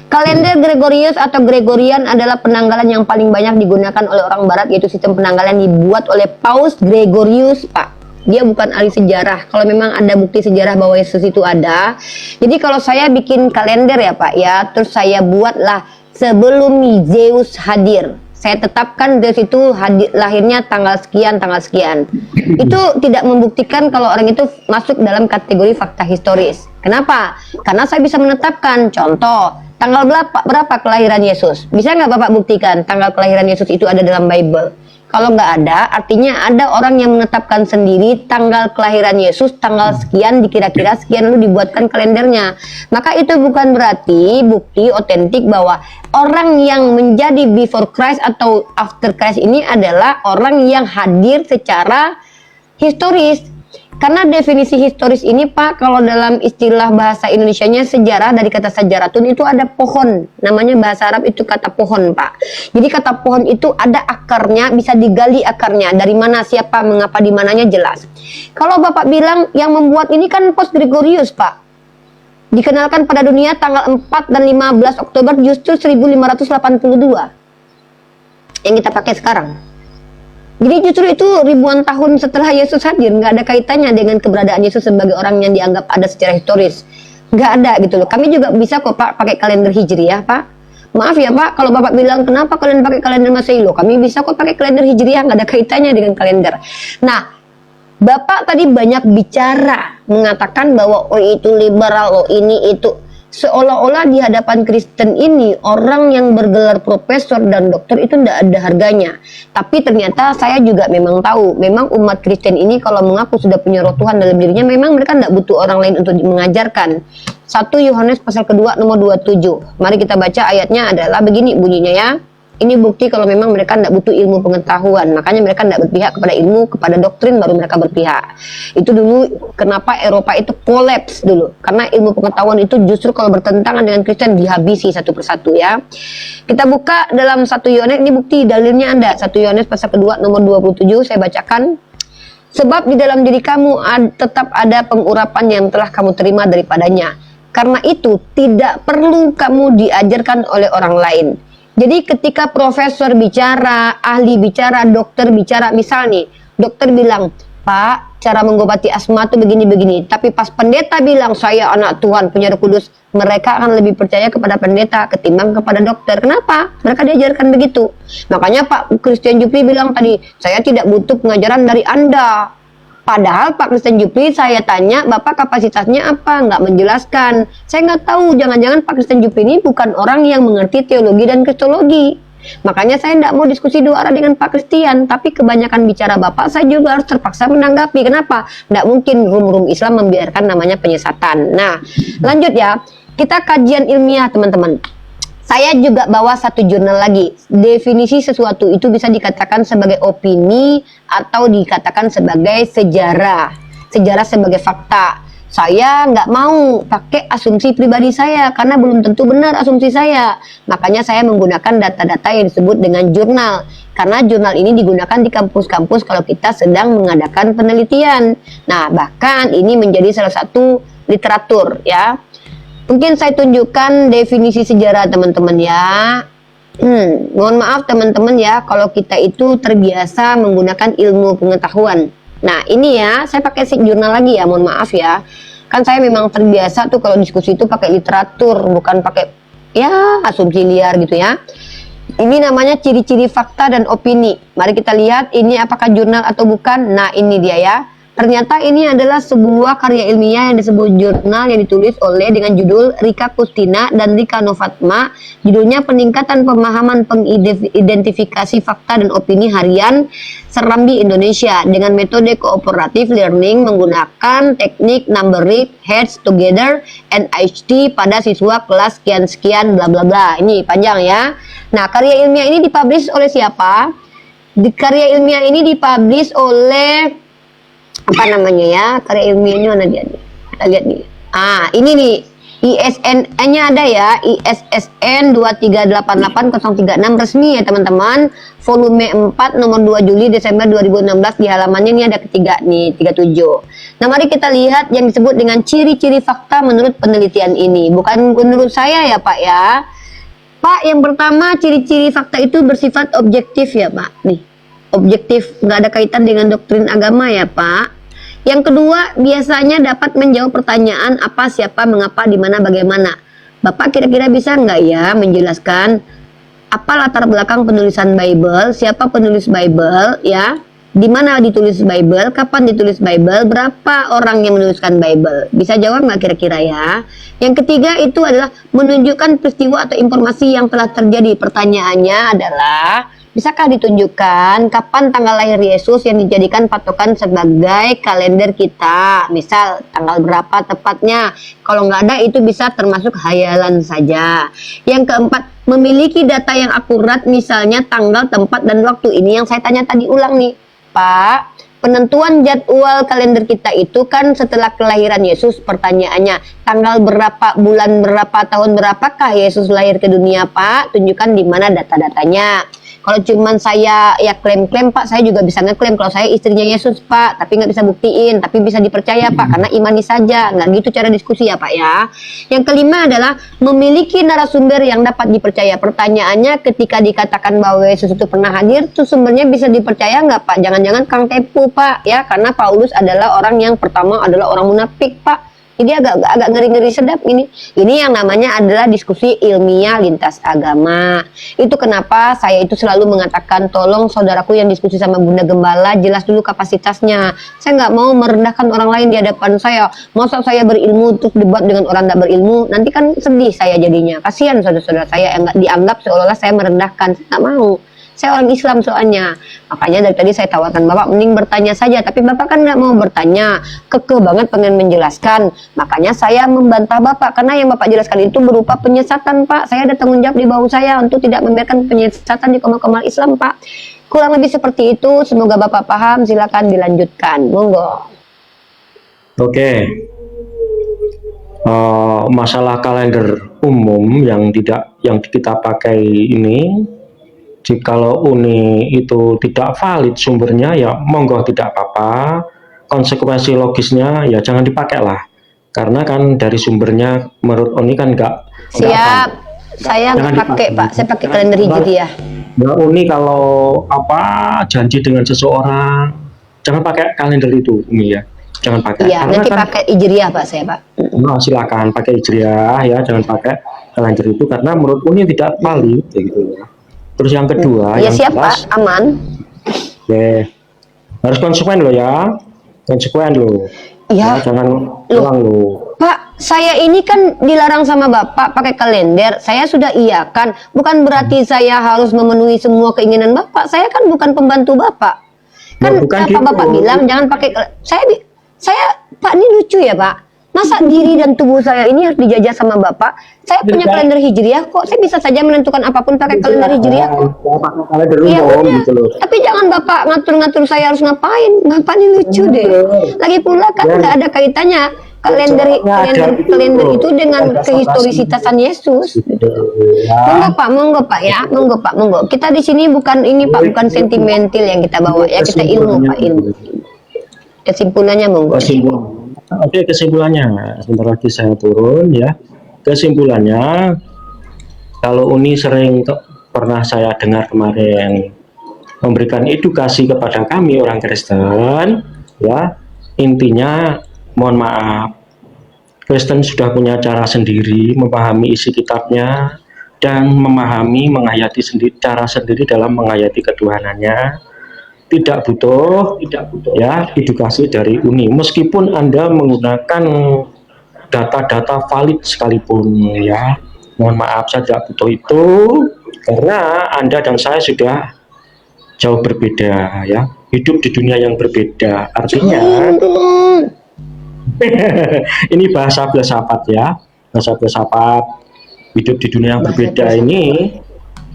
Speaker 4: Kalender Gregorius atau Gregorian adalah penanggalan yang paling banyak digunakan oleh orang barat, yaitu sistem penanggalan dibuat oleh Paus Gregorius Pak. Dia bukan ahli sejarah. Kalau memang ada bukti sejarah bahwa Yesus itu ada. Jadi kalau saya bikin kalender ya Pak ya, terus saya buatlah sebelum Zeus hadir. Saya tetapkan dari situ lahirnya tanggal sekian, tanggal sekian. Itu tidak membuktikan kalau orang itu masuk dalam kategori fakta historis. Kenapa? Karena saya bisa menetapkan. Contoh, tanggal berapa kelahiran Yesus? Bisa nggak Bapak buktikan tanggal kelahiran Yesus itu ada dalam Bible? Kalau nggak ada, artinya ada orang yang menetapkan sendiri tanggal kelahiran Yesus, tanggal sekian, dikira-kira sekian, lalu dibuatkan kalendernya. Maka itu bukan berarti bukti otentik bahwa orang yang menjadi before Christ atau after Christ ini adalah orang yang hadir secara historis. Karena definisi historis ini Pak, kalau dalam istilah bahasa Indonesianya sejarah, dari kata sajaratun itu ada pohon. Namanya bahasa Arab itu kata pohon Pak. Jadi kata pohon itu ada akarnya, bisa digali akarnya. Dari mana, siapa, mengapa, di mananya jelas. Kalau Bapak bilang yang membuat ini kan Paus Gregorius Pak. Dikenalkan pada dunia tanggal 4 dan 15 Oktober justru 1582. Yang kita pakai sekarang. Jadi justru itu ribuan tahun setelah Yesus hadir, nggak ada kaitannya dengan keberadaan Yesus sebagai orang yang dianggap ada secara historis. Nggak ada gitu loh. Kami juga bisa kok Pak pakai kalender Hijriah Pak. Maaf ya Pak, kalau Bapak bilang kenapa kalian pakai kalender Masehi loh, kami bisa kok pakai kalender Hijriah, nggak ada kaitannya dengan kalender. Nah, Bapak tadi banyak bicara mengatakan bahwa oh itu liberal, oh ini itu. Seolah-olah di hadapan Kristen ini orang yang bergelar profesor dan dokter itu tidak ada harganya. Tapi ternyata saya juga memang tahu, memang umat Kristen ini kalau mengaku sudah punya roh Tuhan dalam dirinya, memang mereka tidak butuh orang lain untuk mengajarkan. 1 Yohanes pasal kedua nomor 27. Mari kita baca ayatnya adalah begini bunyinya ya. Ini bukti kalau memang mereka tidak butuh ilmu pengetahuan. Makanya mereka tidak berpihak kepada ilmu, kepada doktrin baru mereka berpihak. Itu dulu kenapa Eropa itu kolaps dulu. Karena ilmu pengetahuan itu justru kalau bertentangan dengan Kristen dihabisi satu persatu ya. Kita buka dalam 1 Yohanes, ini bukti dalilnya ada. 1 Yohanes pasal kedua nomor 27 saya bacakan. Sebab di dalam diri kamu tetap ada pengurapan yang telah kamu terima daripadanya. Karena itu tidak perlu kamu diajarkan oleh orang lain. Jadi ketika profesor bicara, ahli bicara, dokter bicara, misal nih, dokter bilang, Pak, cara mengobati asma itu begini-begini. Tapi pas pendeta bilang, saya anak Tuhan, punya Roh Kudus, mereka akan lebih percaya kepada pendeta ketimbang kepada dokter. Kenapa? Mereka diajarkan begitu. Makanya Pak Christian Jupri bilang tadi, saya tidak butuh pengajaran dari Anda. Padahal Pak Christian Jupri saya tanya, Bapak kapasitasnya apa? Nggak menjelaskan. Saya nggak tahu, jangan-jangan Pak Christian Jupri ini bukan orang yang mengerti teologi dan kristologi. Makanya saya nggak mau diskusi dua arah dengan Pak Christian, tapi kebanyakan bicara Bapak saya juga harus terpaksa menanggapi. Kenapa? Nggak mungkin rum-rum Islam membiarkan namanya penyesatan. Nah, lanjut ya. Kita kajian ilmiah teman-teman. Saya juga bawa satu jurnal lagi. Definisi sesuatu itu bisa dikatakan sebagai opini atau dikatakan sebagai sejarah. Sejarah sebagai fakta. Saya nggak mau pakai asumsi pribadi saya karena belum tentu benar asumsi saya. Makanya saya menggunakan data-data yang disebut dengan jurnal. Karena jurnal ini digunakan di kampus-kampus kalau kita sedang mengadakan penelitian. Nah, bahkan ini menjadi salah satu literatur ya. Mungkin saya tunjukkan definisi sejarah teman-teman ya. Mohon maaf teman-teman ya, kalau kita itu terbiasa menggunakan ilmu pengetahuan. Nah ini ya, saya pakai jurnal lagi ya, mohon maaf ya. Kan saya memang terbiasa tuh kalau diskusi itu pakai literatur, bukan pakai ya asumsi liar gitu ya. Ini namanya ciri-ciri fakta dan opini. Mari kita lihat ini apakah jurnal atau bukan. Nah ini dia ya. Ternyata ini adalah sebuah karya ilmiah yang disebut jurnal yang ditulis oleh dengan judul Rika Kustina dan Rika Novatma. Judulnya Peningkatan Pemahaman Pengidentifikasi Fakta dan Opini Harian Serambi Indonesia dengan metode cooperative learning menggunakan teknik numbering heads together NHT pada siswa kelas sekian-sekian bla bla bla. Ini panjang ya. Nah, karya ilmiah ini dipublish oleh siapa? Karya ilmiah ini dipublish oleh apa namanya ya, karya ilmiahnya mana dia nih? Kita lihat nih. Ini nih ISN-nya ada ya, ISSN 2388036 resmi ya teman-teman, volume 4 nomor 2 Juli Desember 2016, di halamannya ini ada ketiga nih, 37. Nah mari kita lihat yang disebut dengan ciri-ciri fakta menurut penelitian ini, bukan menurut saya ya Pak ya. Pak, yang pertama ciri-ciri fakta itu bersifat objektif ya Pak, nih objektif, nggak ada kaitan dengan doktrin agama ya Pak. Yang kedua, biasanya dapat menjawab pertanyaan apa, siapa, mengapa, di mana, bagaimana. Bapak kira-kira bisa nggak ya menjelaskan apa latar belakang penulisan Bible, siapa penulis Bible, ya, di mana ditulis Bible, kapan ditulis Bible, berapa orang yang menuliskan Bible. Bisa jawab nggak kira-kira ya? Yang ketiga itu adalah menunjukkan peristiwa atau informasi yang telah terjadi. Pertanyaannya adalah, bisakah ditunjukkan kapan tanggal lahir Yesus yang dijadikan patokan sebagai kalender kita? Misal tanggal berapa tepatnya? Kalau nggak ada itu bisa termasuk hayalan saja. Yang keempat, memiliki data yang akurat, misalnya tanggal, tempat, dan waktu. Ini yang saya tanya tadi ulang nih, Pak. Penentuan jadwal kalender kita itu kan setelah kelahiran Yesus. Pertanyaannya, tanggal berapa, bulan berapa, tahun berapakah Yesus lahir ke dunia Pak? Tunjukkan di mana data-datanya. Kalau cuman saya ya klaim-klaim Pak, saya juga bisa ngeklaim kalau saya istrinya Yesus Pak, tapi nggak bisa buktiin, tapi bisa dipercaya Pak, karena imani saja. Nggak gitu cara diskusi ya Pak ya. Yang kelima adalah memiliki narasumber yang dapat dipercaya. Pertanyaannya, ketika dikatakan bahwa Yesus itu pernah hadir, tuh sumbernya bisa dipercaya nggak Pak? Jangan-jangan Kang Tepu Pak ya, karena Paulus adalah orang yang pertama adalah orang munafik Pak. Jadi agak ngeri-ngeri sedap ini. Ini yang namanya adalah diskusi ilmiah lintas agama. Itu kenapa saya itu selalu mengatakan, tolong saudaraku yang diskusi sama Bunda Gembala, jelas dulu kapasitasnya. Saya nggak mau merendahkan orang lain di hadapan saya. Masa saya berilmu terus debat dengan orang tak berilmu, nanti kan sedih saya jadinya. Kasihan saudara-saudara saya yang nggak dianggap seolah-olah saya merendahkan. Saya nggak mau. Saya orang Islam soalnya. Makanya dari tadi saya tawarkan Bapak mending bertanya saja. Tapi Bapak kan nggak mau bertanya. Kekeh banget pengen menjelaskan. Makanya saya membantah Bapak. Karena yang Bapak jelaskan itu berupa penyesatan Pak. Saya ada tanggung jawab di bawah saya untuk tidak membiarkan penyesatan di komal-komal Islam Pak. Kurang lebih seperti itu. Semoga Bapak paham. Silakan dilanjutkan. Monggo.
Speaker 6: Oke. Masalah kalender umum yang kita pakai ini, jikalau Uni itu tidak valid sumbernya, ya monggo tidak apa-apa. Konsekuensi logisnya ya jangan dipakai lah, karena kan dari sumbernya menurut Uni kan nggak
Speaker 4: Siap. Saya nggak pakai Pak, saya pakai kalender Hijriah.
Speaker 6: Ya Uni kalau janji dengan seseorang, jangan pakai kalender itu Uni ya, jangan pakai.
Speaker 4: Iya,
Speaker 6: Karena
Speaker 4: nanti
Speaker 6: kan,
Speaker 4: pakai Hijriah Pak saya Pak.
Speaker 6: nah, silakan pakai Hijriah ya, jangan pakai kalender itu karena menurut Uni tidak valid gitu ya. Terus yang kedua,
Speaker 4: Ya
Speaker 6: yang
Speaker 4: siap
Speaker 6: jelas,
Speaker 4: Pak, aman.
Speaker 6: Oke, harus konsekuen loh ya, konsekuen loh.
Speaker 4: Ya,
Speaker 6: Jangan ulang loh.
Speaker 4: Pak, saya ini kan dilarang sama Bapak pakai kalender. Saya sudah iyakan. Bukan berarti saya harus memenuhi semua keinginan Bapak. Saya kan bukan pembantu Bapak. Kan
Speaker 6: bukan
Speaker 4: apa
Speaker 6: gitu.
Speaker 4: Bapak bilang jangan pakai saya Pak, ini lucu ya Pak. Masa diri dan tubuh saya ini harus dijajah sama Bapak? Saya punya kalender Hijriah kok. Saya bisa saja menentukan apapun pakai kalender Hijriah kok.
Speaker 6: Pakai kalender
Speaker 4: Iya
Speaker 6: umum
Speaker 4: benar.
Speaker 6: gitu loh.
Speaker 4: Tapi jangan Bapak ngatur-ngatur saya harus ngapain. Ngapain ini lucu deh. Lagi pula kan nggak ada kaitannya kalender itu dengan kehistorisitasaan Yesus. Monggo Pak ya, monggo. Kita di sini bukan ini Pak, bukan sentimental yang kita bawa ya, kita ilmu Pak, ilmu. Kesimpulannya monggo.
Speaker 6: Oke, kesimpulannya sebentar lagi saya turun ya. Kesimpulannya, kalau Uni pernah saya dengar kemarin memberikan edukasi kepada kami orang Kristen, ya intinya mohon maaf, Kristen sudah punya cara sendiri memahami isi kitabnya dan menghayati cara sendiri dalam menghayati ketuhanannya. Tidak butuh ya edukasi dari Uni, meskipun Anda menggunakan data-data valid sekalipun ya, mohon maaf saya tidak butuh itu, karena Anda dan saya sudah jauh berbeda ya, hidup di dunia yang berbeda. Artinya ini bahasa filsafat ya, bahasa filsafat hidup di dunia yang berbeda ini,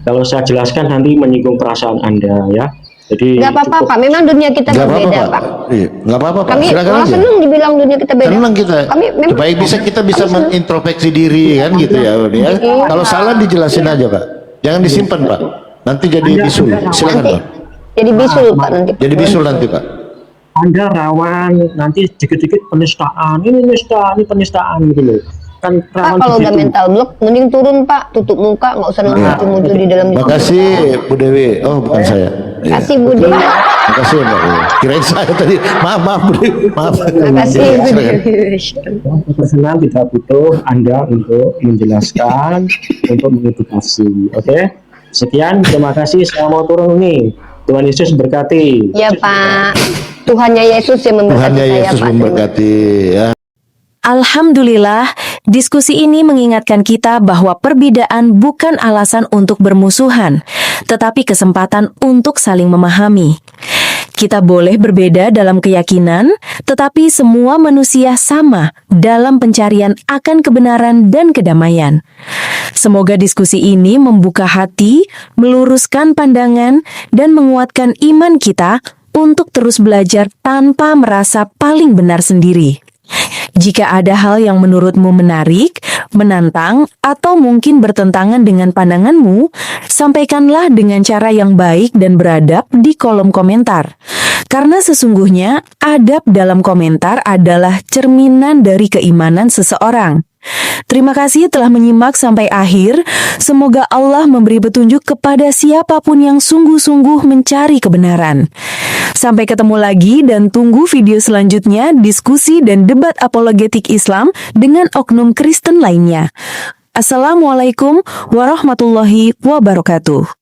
Speaker 6: kalau saya jelaskan nanti menyinggung perasaan Anda ya. Jadi
Speaker 4: Nggak apa-apa, Pak. Memang dunia kita
Speaker 7: Nggak apa-apa,
Speaker 4: berbeda,
Speaker 7: Pak.
Speaker 4: Pak.
Speaker 7: Iya, nggak apa-apa, Pak.
Speaker 4: Kami
Speaker 7: Silakan
Speaker 4: malah
Speaker 7: aja.
Speaker 4: senang dibilang dunia kita beda.
Speaker 7: Senang kita.
Speaker 4: Kami memang
Speaker 7: Supaya kita bisa menintrospeksi diri kan gitu ya, Uni, ya. Kalau salah dijelasin aja, Pak. Jangan disimpan, Pak. Nanti jadi bisul. Silakan,
Speaker 4: nanti
Speaker 7: Pak.
Speaker 4: jadi bisul, Pak, nanti.
Speaker 7: Jadi bisul nanti, Pak.
Speaker 6: Anda rawan nanti dikit-dikit penistaan, ini penistaan gitu loh. Kan
Speaker 4: Pak,
Speaker 6: rawan
Speaker 4: kalau udah
Speaker 6: begitu.
Speaker 4: mental block, mending turun, Pak. Tutup muka, nggak usah muncul-muncul di dalam.
Speaker 7: Makasih Bu Dewi. Oh, bukan saya. Iya.
Speaker 4: Kasih Budi.
Speaker 7: Makasih Mbak. Kirain saya tadi. Maaf Bu Dewi. Maaf.
Speaker 4: Kasih
Speaker 7: Iya,
Speaker 4: Budi.
Speaker 7: silakan.
Speaker 6: Personal tidak butuh Anda untuk menjelaskan, untuk mengedukasi. Oke? Sekian, terima kasih. Saya mau turun nih. Tuhan Yesus berkati.
Speaker 4: Ya, Pak. Tuhannya Yesus yang memberkati
Speaker 7: Tuhannya
Speaker 4: saya,
Speaker 7: Yesus
Speaker 4: Pak.
Speaker 7: memberkati ya.
Speaker 5: Alhamdulillah, diskusi ini mengingatkan kita bahwa perbedaan bukan alasan untuk bermusuhan, tetapi kesempatan untuk saling memahami. Kita boleh berbeda dalam keyakinan, tetapi semua manusia sama dalam pencarian akan kebenaran dan kedamaian. Semoga diskusi ini membuka hati, meluruskan pandangan, dan menguatkan iman kita untuk terus belajar tanpa merasa paling benar sendiri. Jika ada hal yang menurutmu menarik, menantang, atau mungkin bertentangan dengan pandanganmu, sampaikanlah dengan cara yang baik dan beradab di kolom komentar. Karena sesungguhnya, adab dalam komentar adalah cerminan dari keimanan seseorang. Terima kasih telah menyimak sampai akhir. Semoga Allah memberi petunjuk kepada siapapun yang sungguh-sungguh mencari kebenaran. Sampai ketemu lagi dan tunggu video selanjutnya diskusi dan debat apologetik Islam dengan oknum Kristen lainnya. Assalamualaikum warahmatullahi wabarakatuh.